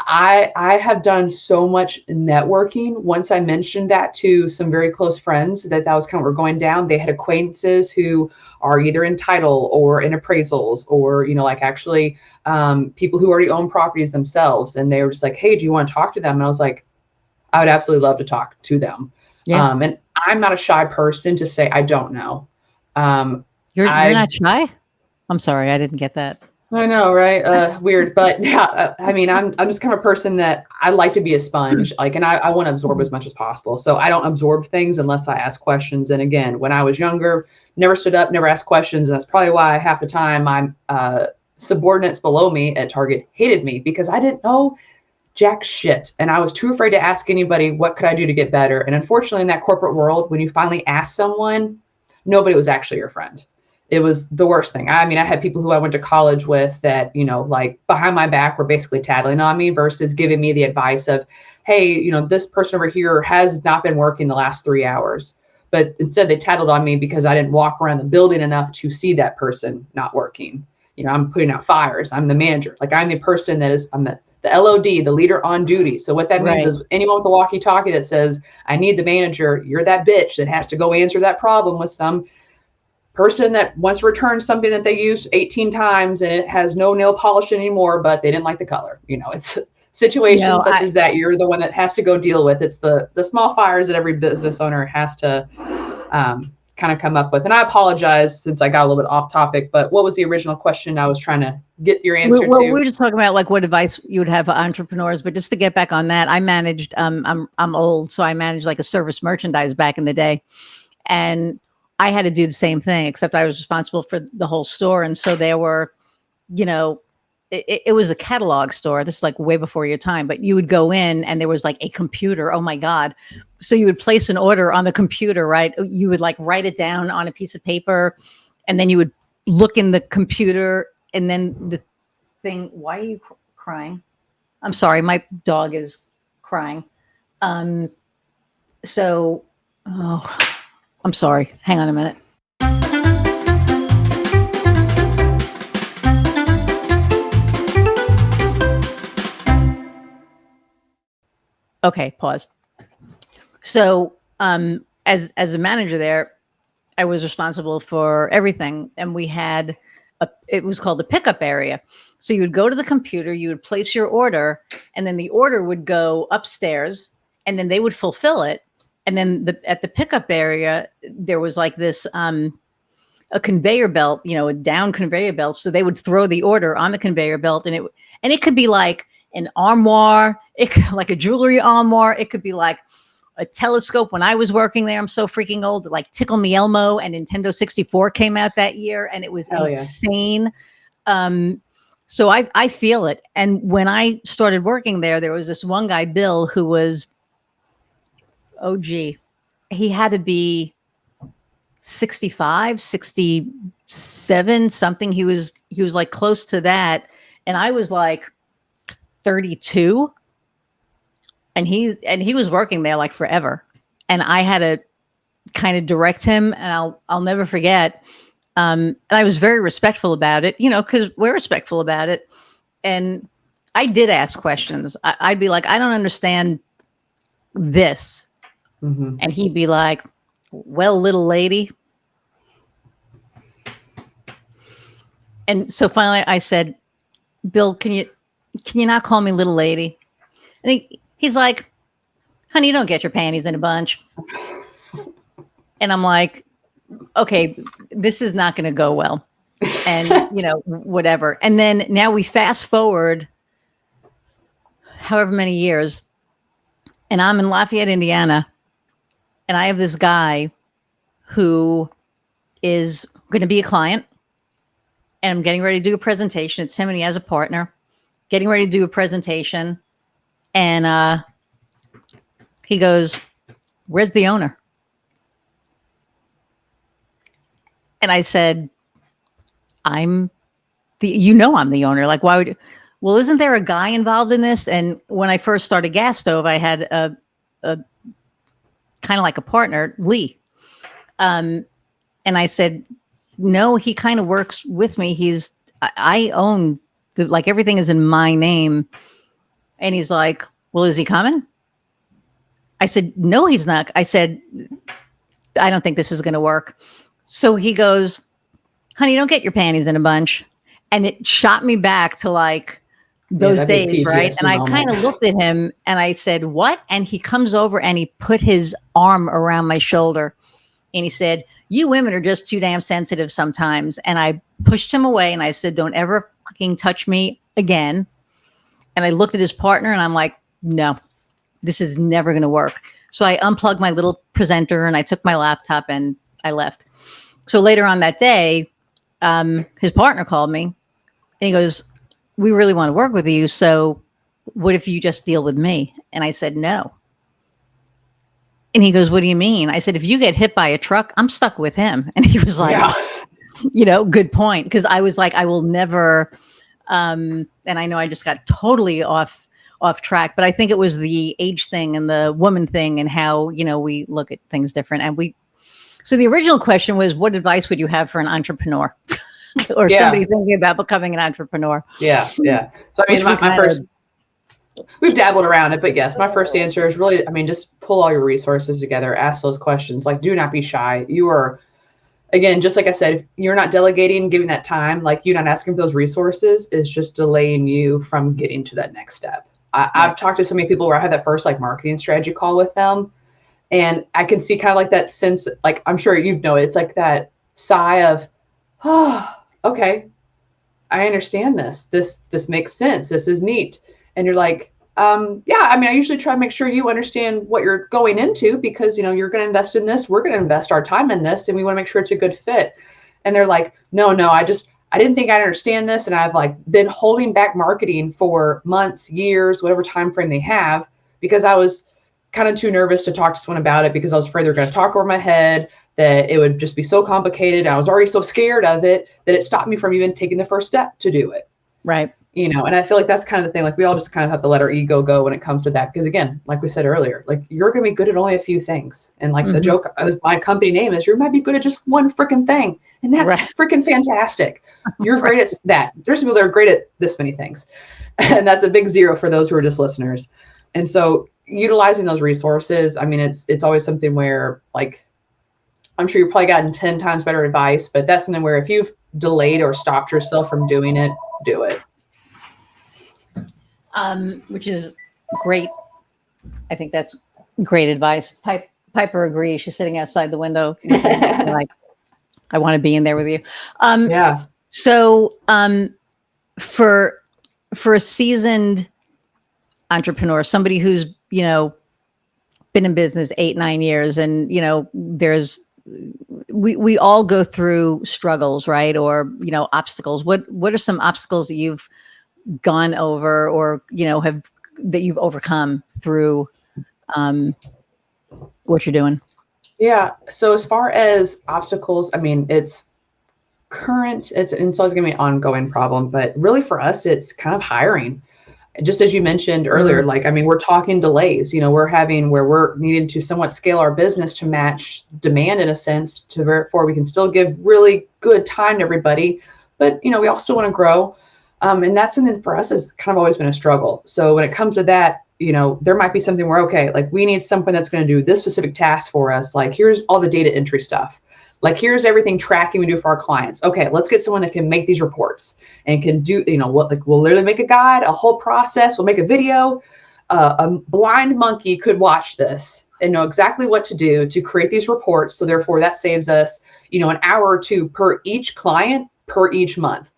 I have done so much networking. Once I mentioned that to some very close friends that was kind of what we're going down, they had acquaintances who are either in title or in appraisals, or like actually people who already own properties themselves, and they were just like, hey, do you want to talk to them? And I was like, I would absolutely love to talk to them. Yeah. And I'm not a shy person to say I don't know. You're not shy? I'm sorry, I didn't get that. I know, right? Weird, but yeah. I mean, I'm just kind of a person that I like to be a sponge, like, and I want to absorb as much as possible. So I don't absorb things unless I ask questions. And again, when I was younger, never stood up, never asked questions, and that's probably why half the time my subordinates below me at Target hated me, because I didn't know jack shit, and I was too afraid to ask anybody what could I do to get better. And unfortunately, in that corporate world, when you finally ask someone, nobody was actually your friend. It was the worst thing. I mean, I had people who I went to college with that, like behind my back were basically tattling on me versus giving me the advice of, hey, this person over here has not been working the last 3 hours. But instead they tattled on me because I didn't walk around the building enough to see that person not working. I'm putting out fires. I'm the manager. Like, I'm the person that is, I'm the LOD, the leader on duty. So what that means is anyone with a walkie-talkie that says, I need the manager, you're that bitch that has to go answer that problem with some person that wants to return something that they used 18 times and it has no nail polish anymore, but they didn't like the color. It's situations such as that. You're the one that has to go deal with. It's the small fires that every business owner has to kind of come up with. And I apologize since I got a little bit off topic, but what was the original question I was trying to get your answer to? We were just talking about like what advice you would have for entrepreneurs, but just to get back on that, I managed, I'm old, so I managed like a service merchandise back in the day. And I had to do the same thing, except I was responsible for the whole store. And so there were, it was a catalog store. This is like way before your time, but you would go in and there was like a computer. Oh my God. So you would place an order on the computer, right? You would like write it down on a piece of paper, and then you would look in the computer, and then the thing, why are you crying? I'm sorry. My dog is crying. I'm sorry. Hang on a minute. Okay, pause. So, as a manager there, I was responsible for everything, and we had it was called a pickup area. So you would go to the computer, you would place your order, and then the order would go upstairs, and then they would fulfill it. And then at the pickup area, there was like this a conveyor belt, a down conveyor belt. So they would throw the order on the conveyor belt, and it could be like an armoire, like a jewelry armoire. It could be like a telescope. When I was working there, I'm so freaking old. Like Tickle Me Elmo and Nintendo 64 came out that year, and it was insane. Yeah. So I feel it. And when I started working there was this one guy, Bill, who was, he had to be 65, 67, something. He was like close to that. And I was like 32, and he was working there like forever. And I had to kind of direct him, and I'll never forget. And I was very respectful about it, because we're respectful about it. And I did ask questions. I'd be like, I don't understand this. Mm-hmm. And he'd be like, well, little lady. And so finally I said, Bill, can you not call me little lady? And he's like, honey, you don't get your panties in a bunch. And I'm like, okay, this is not going to go well. And, whatever. And then now we fast forward however many years, and I'm in Lafayette, Indiana. And I have this guy who is going to be a client, and I'm getting ready to do a presentation. It's him, and he has a partner, getting ready to do a presentation. And he goes, where's the owner? And I said, I'm the owner. Like, why would you? Well, isn't there a guy involved in this? And when I first started Gas Stove, I had a kind of like a partner, Lee. And I said, no, he kind of works with me. I own like everything is in my name. And he's like, well, is he coming? I said, no, he's not. I said, I don't think this is going to work. So he goes, honey, don't get your panties in a bunch. And it shot me back to like those days, right? And I kind of looked at him and I said, what? And he comes over and he put his arm around my shoulder and he said, you women are just too damn sensitive sometimes. And I pushed him away and I said, don't ever fucking touch me again. And I looked at his partner and I'm like, no, this is never going to work. So I unplugged my little presenter and I took my laptop and I left. So later on that day, his partner called me and he goes, we really want to work with you. So what if you just deal with me? And I said, no. And he goes, what do you mean? I said, if you get hit by a truck, I'm stuck with him. And he was like, yeah. Good point. Because I was like, I will never. And I know I just got totally off track, but I think it was the age thing and the woman thing and how, we look at things different. And so the original question was, what advice would you have for an entrepreneur or somebody thinking about becoming an entrepreneur? Yeah. Yeah. So, I mean, my first, we've dabbled around it, but yes, my first answer is really, just pull all your resources together, ask those questions, like, do not be shy. You are, again, just like I said, if you're not delegating, giving that time, like you not asking for those resources is just delaying you from getting to that next step. I've talked to so many people where I had that first like marketing strategy call with them. And I can see kind of like that sense, like, I'm sure it's like that sigh of, oh, okay, I understand this. This makes sense. This is neat. And you're like, I usually try to make sure you understand what you're going into because, you're going to invest in this. We're going to invest our time in this and we want to make sure it's a good fit. And they're like, no, I didn't think I'd understand this. And I've like been holding back marketing for months, years, whatever time frame they have, because I was kind of too nervous to talk to someone about it because I was afraid they're going to talk over my head, that it would just be so complicated. I was already so scared of it that it stopped me from even taking the first step to do it. Right. And I feel like that's kind of the thing. Like we all just kind of have to let our ego go when it comes to that. Because again, like we said earlier, like you're going to be good at only a few things. And like the joke, my company name is, you might be good at just one freaking thing. And that's freaking fantastic. You're great at that. There's people that are great at this many things. And that's a big zero for those who are just listeners. And so utilizing those resources, it's always something where like, I'm sure you've probably gotten 10 times better advice, but that's something where if you've delayed or stopped yourself from doing it, do it. Which is great. I think that's great advice. Piper agrees. She's sitting outside the window. Like, I want to be in there with you. So, for a seasoned entrepreneur, somebody who's, been in business 8-9 years and, we all go through struggles, right? Or, obstacles. What are some obstacles that you've gone over or, that you've overcome through what you're doing? Yeah. So as far as obstacles, it's current, it's always going to be an ongoing problem, but really for us, it's kind of hiring. Just as you mentioned earlier, we're talking delays, we're needing to somewhat scale our business to match demand in a sense to therefore we can still give really good time to everybody, but, we also want to grow. And that's something for us has kind of always been a struggle. So when it comes to that, there might be something where, okay, like we need someone that's going to do this specific task for us. Like, here's all the data entry stuff. Like, here's everything tracking we do for our clients. Okay, let's get someone that can make these reports and can do, we'll literally make a guide, a whole process. We'll make a video. A blind monkey could watch this and know exactly what to do to create these reports. So therefore that saves us, an hour or two per each client per each month.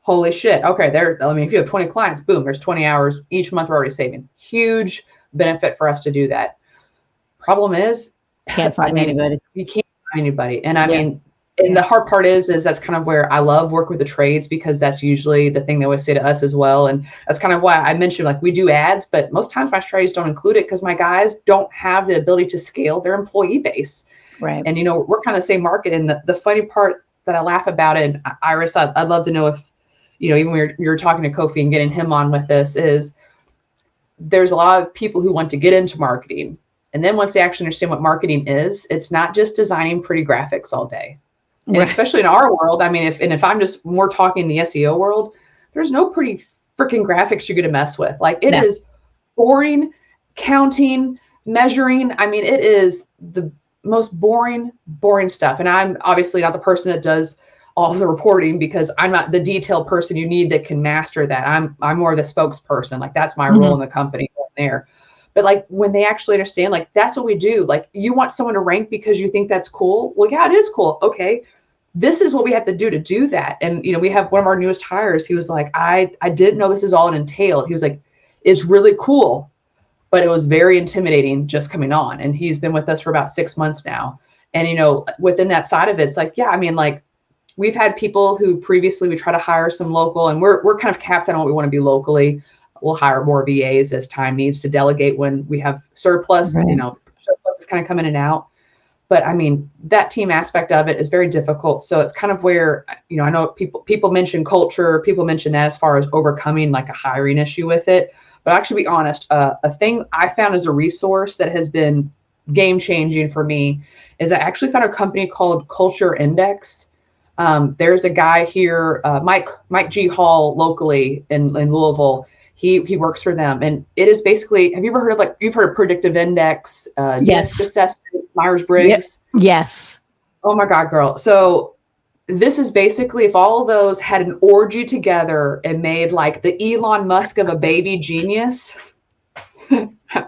Holy shit. Okay. If you have 20 clients, boom, there's 20 hours each month we're already saving. Huge benefit for us to do that. Problem is, can't find anybody. You can't find anybody. And and the hard part is that's kind of where I love work with the trades because that's usually the thing they always say to us as well. And that's kind of why I mentioned like we do ads, but most times my trades don't include it because my guys don't have the ability to scale their employee base. Right. And, we're kind of the same market. And the funny part that I laugh about it, Iris, I'd love to know if, even when you're talking to Kofi and getting him on with this is there's a lot of people who want to get into marketing. And then once they actually understand what marketing is, it's not just designing pretty graphics all day. And especially in our world, I mean, if I'm just more talking the SEO world, there's no pretty freaking graphics you're going to mess with. Like it is boring, counting, measuring. I mean, it is the most boring stuff. And I'm obviously not the person that does all the reporting because I'm not the detailed person you need that can master that. I'm more the spokesperson. Like that's my role in the company there. But like when they actually understand, like that's what we do. Like you want someone to rank because you think that's cool. Well, yeah, it is cool. Okay. This is what we have to do that. And, we have one of our newest hires. He was like, I didn't know this is all it entailed. He was like, it's really cool, but it was very intimidating just coming on. And he's been with us for about 6 months now. And, within that side of it, it's like, yeah, I mean, like we've had people who previously we try to hire some local and we're kind of capped on what we want to be locally. We'll hire more VAs as time needs to delegate when we have surplus, surplus is kind of coming in and out. But I mean, that team aspect of it is very difficult. So it's kind of where, I know people mention culture, people mention that as far as overcoming like a hiring issue with it. But actually, be honest, a thing I found as a resource that has been game changing for me is I actually found a company called Culture Index. There's a guy here, Mike G. Hall, locally in Louisville. He works for them, and it is basically. Have you ever heard of you've heard of predictive index, yes, assessments, Myers-Briggs? Yes. Oh my God, girl! So this is basically if all of those had an orgy together and made like the Elon Musk of a baby genius.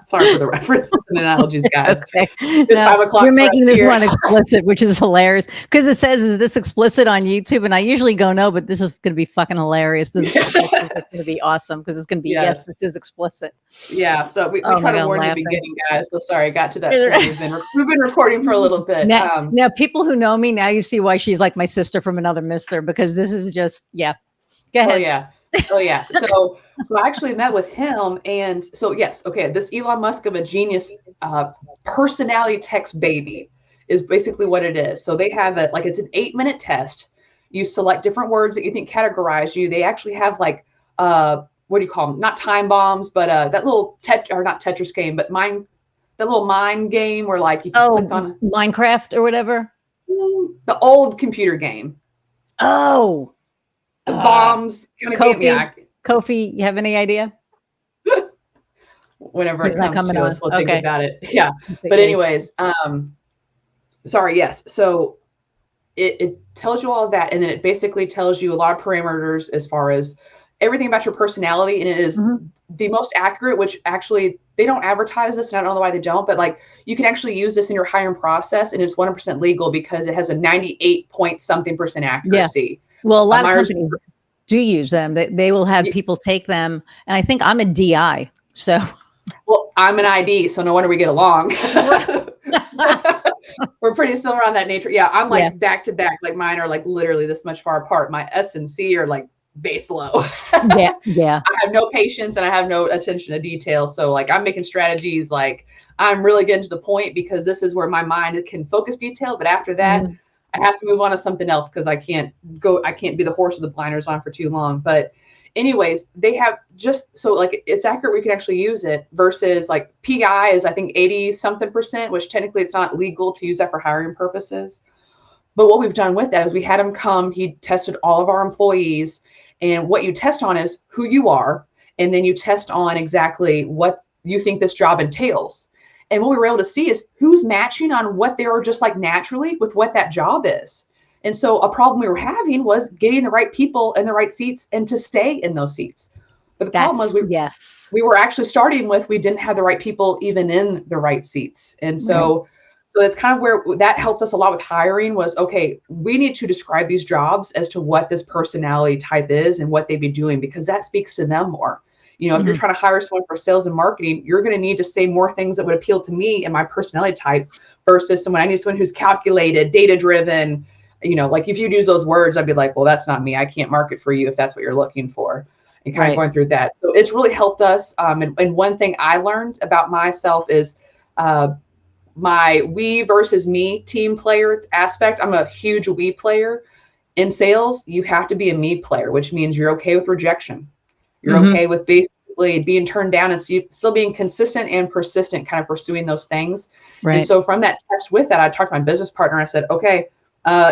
Sorry for the reference and analogies, guys. Okay. It's 5 o'clock. You're making this one explicit, which is hilarious because it says, "Is this explicit on YouTube?" And I usually go, "No," but this is going to be fucking hilarious. This is going to be awesome because it's going to be yes, this is explicit. Yeah. So we try to warn you in the beginning, guys. So sorry, I got to that point. We've been recording for a little bit. Now, people who know me now, you see why she's like my sister from another mister because this is just Go ahead. Oh yeah. So I actually met with him, and so yes, okay. This Elon Musk of a genius personality text baby is basically what it is. So they have it like it's an 8-minute test. You select different words that you think categorize you. They actually have like what do you call them? Not time bombs, but that little not Tetris game, but that little mind game where like you clicked on Minecraft or whatever. The old computer game. Oh. The bombs kind of Kofi, you have any idea? Whenever it comes to us, we'll think about it. Yeah. But anyways, sorry, yes. So it tells you all of that. And then it basically tells you a lot of parameters as far as everything about your personality. And it is the most accurate, which actually they don't advertise this, and I don't know why they don't, but like you can actually use this in your hiring process, and it's 100% legal because it has a 98-point-something% accuracy. Yeah. Well, a lot of companies do use them. They will have people take them. And I think I'm a DI. So. Well, I'm an ID, so no wonder we get along. We're pretty similar on that nature. Yeah, I'm like back to back. Like mine are like literally this much far apart. My S and C are like base low. Yeah. I have no patience and I have no attention to detail. So like I'm making strategies. Like I'm really getting to the point because this is where my mind can focus detail. But after that, I have to move on to something else because I can't be the horse with the blinders on for too long. But anyways, they have just so like it's accurate. We can actually use it versus like PI is I think 80-something%, which technically it's not legal to use that for hiring purposes. But what we've done with that is we had him come. He tested all of our employees, and what you test on is who you are, and then you test on exactly what you think this job entails. And what we were able to see is who's matching on what they are just like naturally with what that job is. And so a problem we were having was getting the right people in the right seats and to stay in those seats. But the problem was we were actually starting with, we didn't have the right people even in the right seats. And so it's kind of where that helped us a lot with hiring was, okay, we need to describe these jobs as to what this personality type is and what they'd be doing, because that speaks to them more. You know, if you're trying to hire someone for sales and marketing, you're going to need to say more things that would appeal to me and my personality type versus I need someone who's calculated, data-driven. You know, like if you'd use those words, I'd be like, well, that's not me. I can't market for you if that's what you're looking for. And kind of going through that. So it's really helped us. And one thing I learned about myself is my we versus me team player aspect. I'm a huge we player. In sales, you have to be a me player, which means you're okay with rejection. You're okay with basically being turned down and still being consistent and persistent, kind of pursuing those things. And so from that test with that, I talked to my business partner. I said, okay,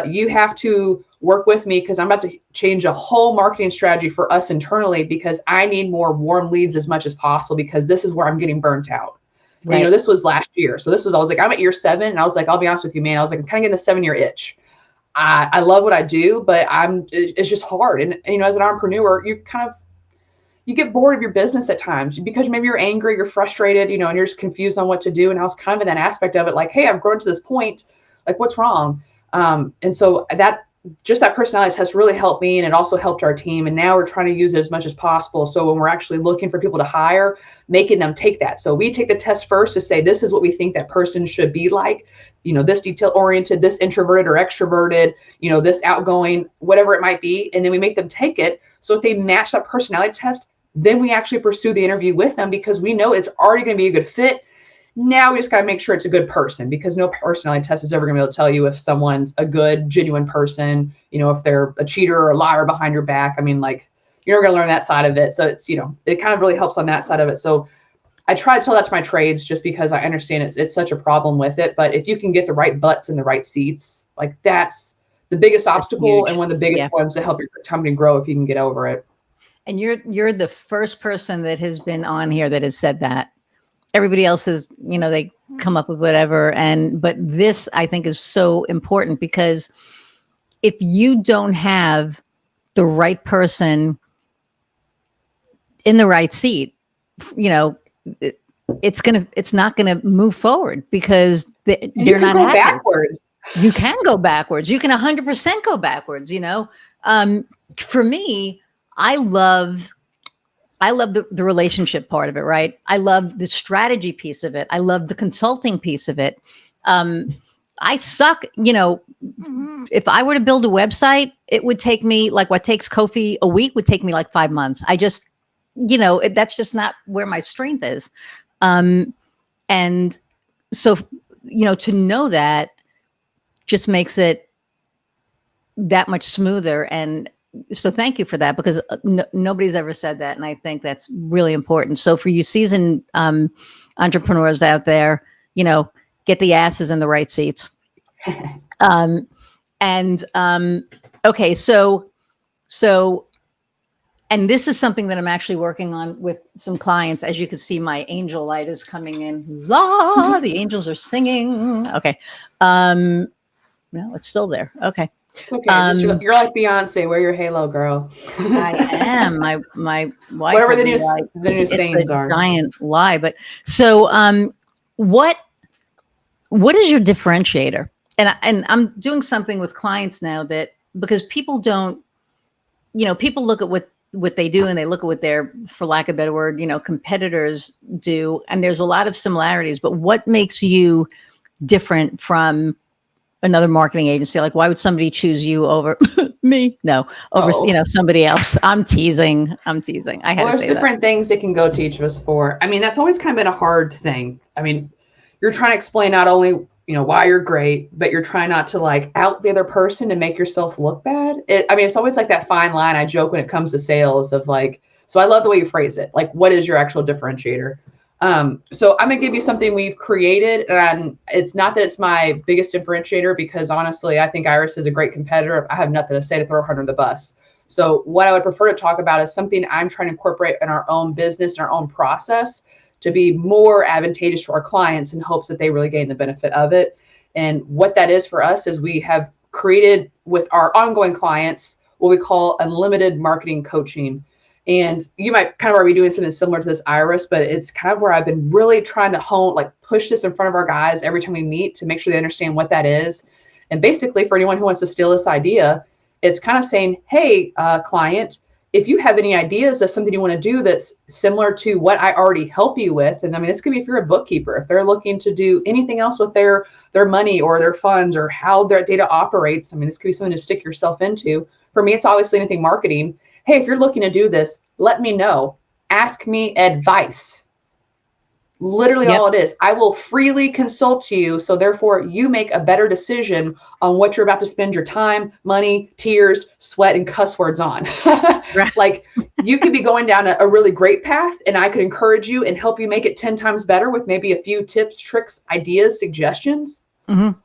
You have to work with me because I'm about to change a whole marketing strategy for us internally because I need more warm leads as much as possible because this is where I'm getting burnt out. Right. And, this was last year. So I was like, I'm at year 7. And I was like, I'll be honest with you, man. I was like, I'm kind of getting the 7-year itch. I love what I do, but it's just hard. And, as an entrepreneur, you get bored of your business at times because maybe you're angry, you're frustrated, and you're just confused on what to do. And I was kind of in that aspect of it, like, hey, I've grown to this point, like, what's wrong? And so that personality test really helped me, and it also helped our team. And now we're trying to use it as much as possible. So when we're actually looking for people to hire, making them take that. So we take the test first to say, this is what we think that person should be like, this detail oriented, this introverted or extroverted, this outgoing, whatever it might be. And then we make them take it. So if they match that personality test, then we actually pursue the interview with them because we know it's already going to be a good fit. Now we just got to make sure it's a good person because no personality test is ever going to be able to tell you if someone's a good, genuine person, if they're a cheater or a liar behind your back. I mean, like, you're not going to learn that side of it. So it's, it kind of really helps on that side of it. So I try to tell that to my trades just because I understand it's such a problem with it. But if you can get the right butts in the right seats, like, that's the biggest obstacle and one of the biggest ones to help your company grow if you can get over it. And you're the first person that has been on here that has said that. Everybody else is, they come up with whatever. But this, I think, is so important because if you don't have the right person in the right seat, it's not gonna move forward because they're not happy. Backwards. You can go backwards. You can 100% go backwards. For me, I love the relationship part of it, right? I love the strategy piece of it. I love the consulting piece of it. I suck, if I were to build a website, it would take me like what takes Kofi a week would take me like 5 months. I just, that's just not where my strength is. And so, to know that just makes it that much smoother. And so thank you for that because nobody's ever said that. And I think that's really important. So for you seasoned entrepreneurs out there, get the asses in the right seats. Okay. So, and this is something that I'm actually working on with some clients. As you can see, my angel light is coming in. The angels are singing. Okay. No, it's still there. Okay. It's okay. You're like Beyonce. Wear your halo, girl. I am. My wife. Whatever the new sayings are. Giant lie. But so, what is your differentiator? And I'm doing something with clients now that because people don't, people look at what they do and they look at what their, for lack of a better word, competitors do, and there's a lot of similarities. But what makes you different from another marketing agency? Like, why would somebody choose you over me? No, over somebody else. I'm teasing. I had to say that. There's different things they can go to each of us for. I mean, that's always kind of been a hard thing. I mean, you're trying to explain not only why you're great, but you're trying not to like out the other person to make yourself look bad. It's always like that fine line. I joke when it comes to sales of like, so I love the way you phrase it. Like, what is your actual differentiator? So I'm gonna give you something we've created, and it's not that it's my biggest differentiator because honestly, I think Iris is a great competitor. I have nothing to say to throw her under the bus. So what I would prefer to talk about is something I'm trying to incorporate in our own business and our own process to be more advantageous to our clients in hopes that they really gain the benefit of it. And what that is for us is we have created with our ongoing clients what we call unlimited marketing coaching. And you might kind of already be doing something similar to this, Iris, but it's kind of where I've been really trying to push this in front of our guys every time we meet to make sure they understand what that is. And basically, for anyone who wants to steal this idea, it's kind of saying, hey, client, if you have any ideas of something you want to do that's similar to what I already help you with, and I mean, this could be if you're a bookkeeper, if they're looking to do anything else with their money or their funds or how their data operates. I mean, this could be something to stick yourself into. For me, it's obviously anything marketing. Hey, if you're looking to do this, let me know. Ask me advice. Literally all it is. I will freely consult you. So therefore you make a better decision on what you're about to spend your time, money, tears, sweat, and cuss words on. Like, you could be going down a really great path and I could encourage you and help you make it 10 times better with maybe a few tips, tricks, ideas, suggestions.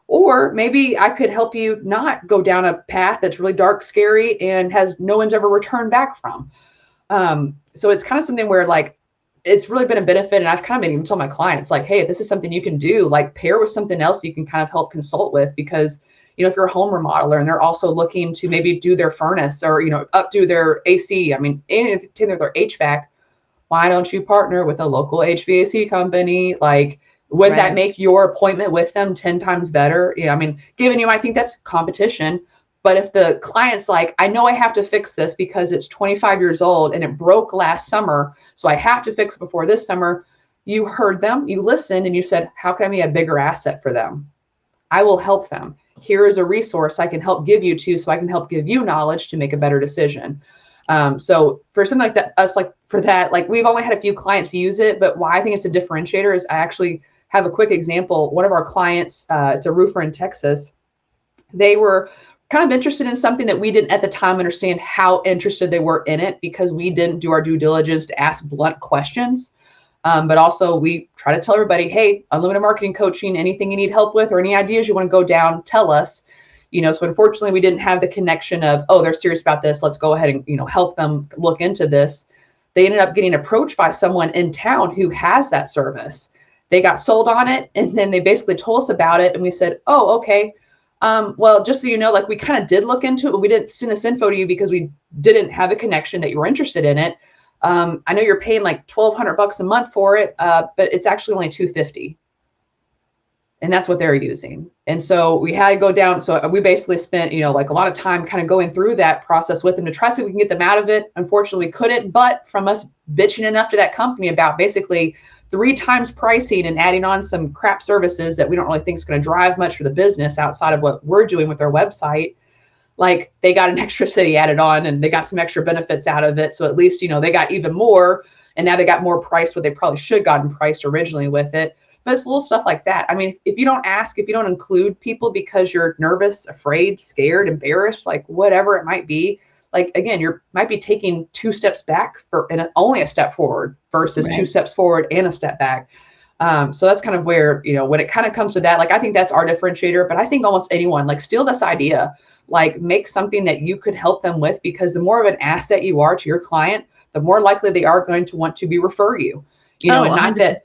Or maybe I could help you not go down a path that's really dark, scary, and has no one's ever returned back from. So it's kind of something where like, it's really been a benefit. And I've kind of been even told my clients like, hey, this is something you can do, like pair with something else you can kind of help consult with, because, if you're a home remodeler and they're also looking to maybe do their furnace or, updo their AC, I mean, and if their HVAC, why don't you partner with a local HVAC company? Like, would that make your appointment with them 10 times better? I mean, given you might think that's competition, but if the client's like, I know I have to fix this because it's 25 years old and it broke last summer, so I have to fix it before this summer. You heard them, you listened, and you said, how can I be a bigger asset for them? I will help them. Here is a resource I can help give you to, so I can help give you knowledge to make a better decision. So for something like that, we've only had a few clients use it, but why I think it's a differentiator is I actually have a quick example. One of our clients, it's a roofer in Texas. They were kind of interested in something that we didn't at the time understand how interested they were in it, because we didn't do our due diligence to ask blunt questions. But also we try to tell everybody, hey, unlimited marketing coaching, anything you need help with or any ideas you want to go down, tell us. So unfortunately we didn't have the connection of, oh, they're serious about this, let's go ahead and, help them look into this. They ended up getting approached by someone in town who has that service. They got sold on it, and then they basically told us about it, and we said, oh, okay. Well, just so you know, like we kind of did look into it, but we didn't send this info to you because we didn't have the connection that you were interested in it. I know you're paying like $1,200 a month for it, but it's actually only $250. And that's what they're using. And so we had to go down. So we basically spent, like a lot of time kind of going through that process with them to try to see if we can get them out of it. Unfortunately, we couldn't, but from us bitching enough to that company about basically 3 times pricing and adding on some crap services that we don't really think is going to drive much for the business outside of what we're doing with their website, like they got an extra city added on and they got some extra benefits out of it. So at least, they got even more, and now they got more priced what they probably should have gotten priced originally with it. But it's little stuff like that. I mean, if you don't ask, if you don't include people because you're nervous, afraid, scared, embarrassed, like whatever it might be, like, again, you might be taking 2 steps back and only a step forward versus 2 steps forward and a step back. So that's kind of where, when it kind of comes to that, like, I think that's our differentiator, but I think almost anyone, like, steal this idea, like make something that you could help them with, because the more of an asset you are to your client, the more likely they are going to want to refer you, and not 100%.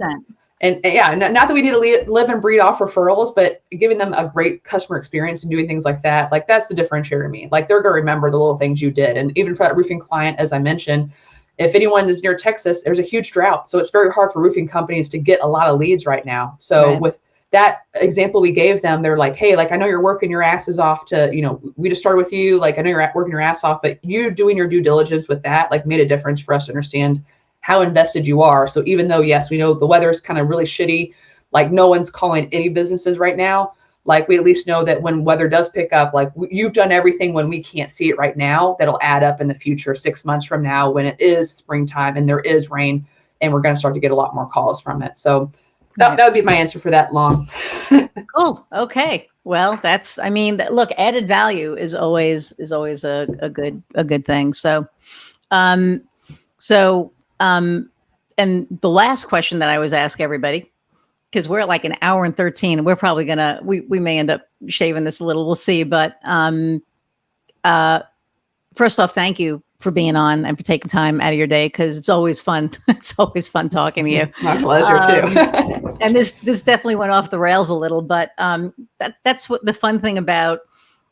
Not that we need to live and breed off referrals, but giving them a great customer experience and doing things like that, like that's the differentiator to me. Like they're going to remember the little things you did. And even for that roofing client, as I mentioned, if anyone is near Texas, there's a huge drought. So it's very hard for roofing companies to get a lot of leads right now. So with that example we gave them, they're like, hey, like, I know you're working your asses off to, we just started with you. Like, I know you're working your ass off, but you doing your due diligence with that, like, made a difference for us to understand how invested you are. So even though, yes, we know the weather is kind of really shitty, like no one's calling any businesses right now, like we at least know that when weather does pick up, like you've done everything when we can't see it right now, that'll add up in the future, 6 months from now, when it is springtime and there is rain, and we're going to start to get a lot more calls from it. So that would be my answer for that long. Cool. Okay. Well, look, added value is always a good thing. So, and the last question that I always ask everybody, because we're at like an hour and 13, and we're probably we may end up shaving this a little, we'll see. But first off, thank you for being on and for taking time out of your day, because it's always fun. It's always fun talking to you. My pleasure too. And this definitely went off the rails a little, but that's what the fun thing about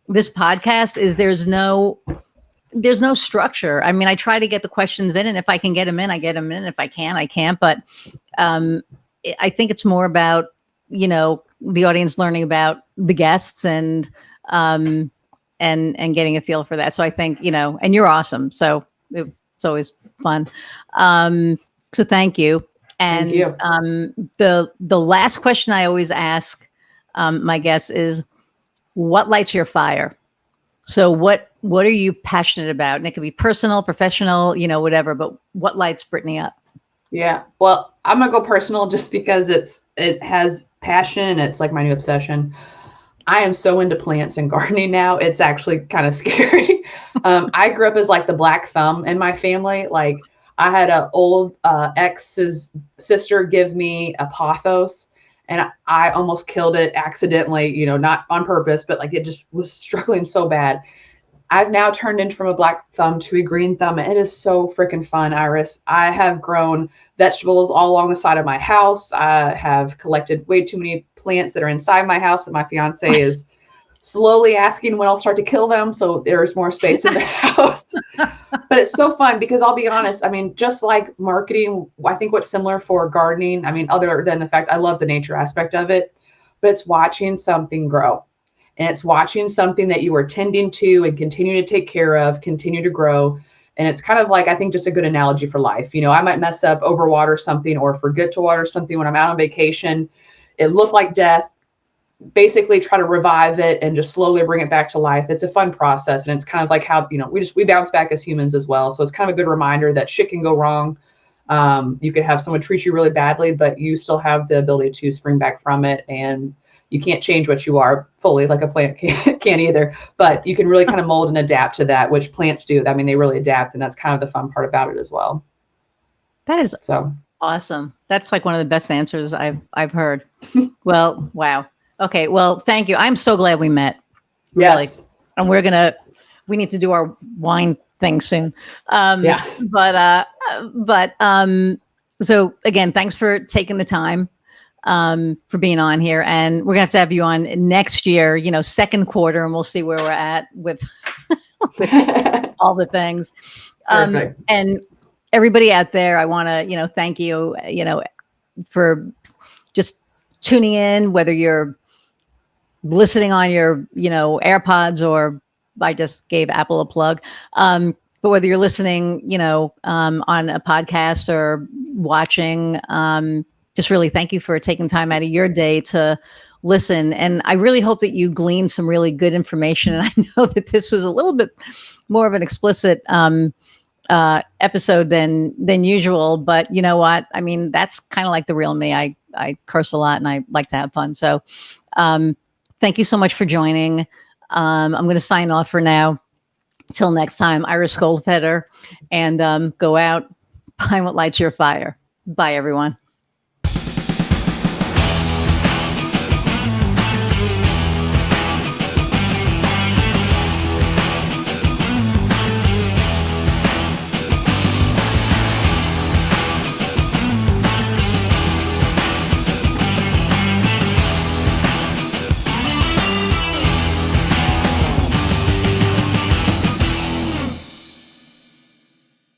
this podcast is. There's no structure. I mean, I try to get the questions in, and if I can get them in, I get them in. If I can't, I can't. But I think it's more about, the audience learning about the guests and getting a feel for that. So I think, and you're awesome. So it's always fun. So thank you. And thank you. The last question I always ask my guests is, what lights your fire? So what are you passionate about? And it could be personal, professional, whatever, but what lights Brittnay up? Yeah. Well, I'm gonna go personal just because it has passion. It's like my new obsession. I am so into plants and gardening now. It's actually kind of scary. I grew up as like the black thumb in my family. Like I had an old ex's sister give me a pothos, and I almost killed it accidentally, you know, not on purpose, but like it just was struggling so bad. I've now turned into from a black thumb to a green thumb. And it is so freaking fun, Iris. I have grown vegetables all along the side of my house. I have collected way too many plants that are inside my house that my fiance is slowly asking when I'll start to kill them. So there's more space in the house. But it's so fun because I'll be honest. I mean, just like marketing, I think what's similar for gardening, I mean, other than the fact I love the nature aspect of it, but it's watching something grow. And it's watching something that you are tending to and continue to take care of, continue to grow. And it's kind of like, I think, just a good analogy for life. You know, I might mess up, overwater something, or forget to water something when I'm out on vacation. It looked like death. Basically try to revive it and just slowly bring it back to life. It's a fun process. And it's kind of like how, you know, we bounce back as humans as well. So it's kind of a good reminder that shit can go wrong. You could have someone treat you really badly, but you still have the ability to spring back from it. And you can't change what you are fully, like a plant can't either, but you can really kind of mold and adapt to that, which plants do. I mean, they really adapt, and that's kind of the fun part about it as well. That is so awesome. That's like one of the best answers I've heard. Well, wow. Okay. Well, thank you. I'm so glad we met. Really. Yes. And we need to do our wine thing soon. Yeah. But so again, thanks for taking the time for being on here, and we're gonna have to have you on next year, you know, second quarter, and we'll see where we're at with, with all the things. And everybody out there, I want to, you know, thank you, you know, for just tuning in, whether you're listening on your, you know, AirPods, or I just gave Apple a plug. But whether you're listening, you know, on a podcast or watching, just really thank you for taking time out of your day to listen. And I really hope that you gleaned some really good information. And I know that this was a little bit more of an explicit episode than usual, but you know what? I mean, that's kind of like the real me. I curse a lot and I like to have fun. So thank you so much for joining. I'm going to sign off for now. Till next time, Iris Goldfeder, and go out, find what lights your fire. Bye, everyone.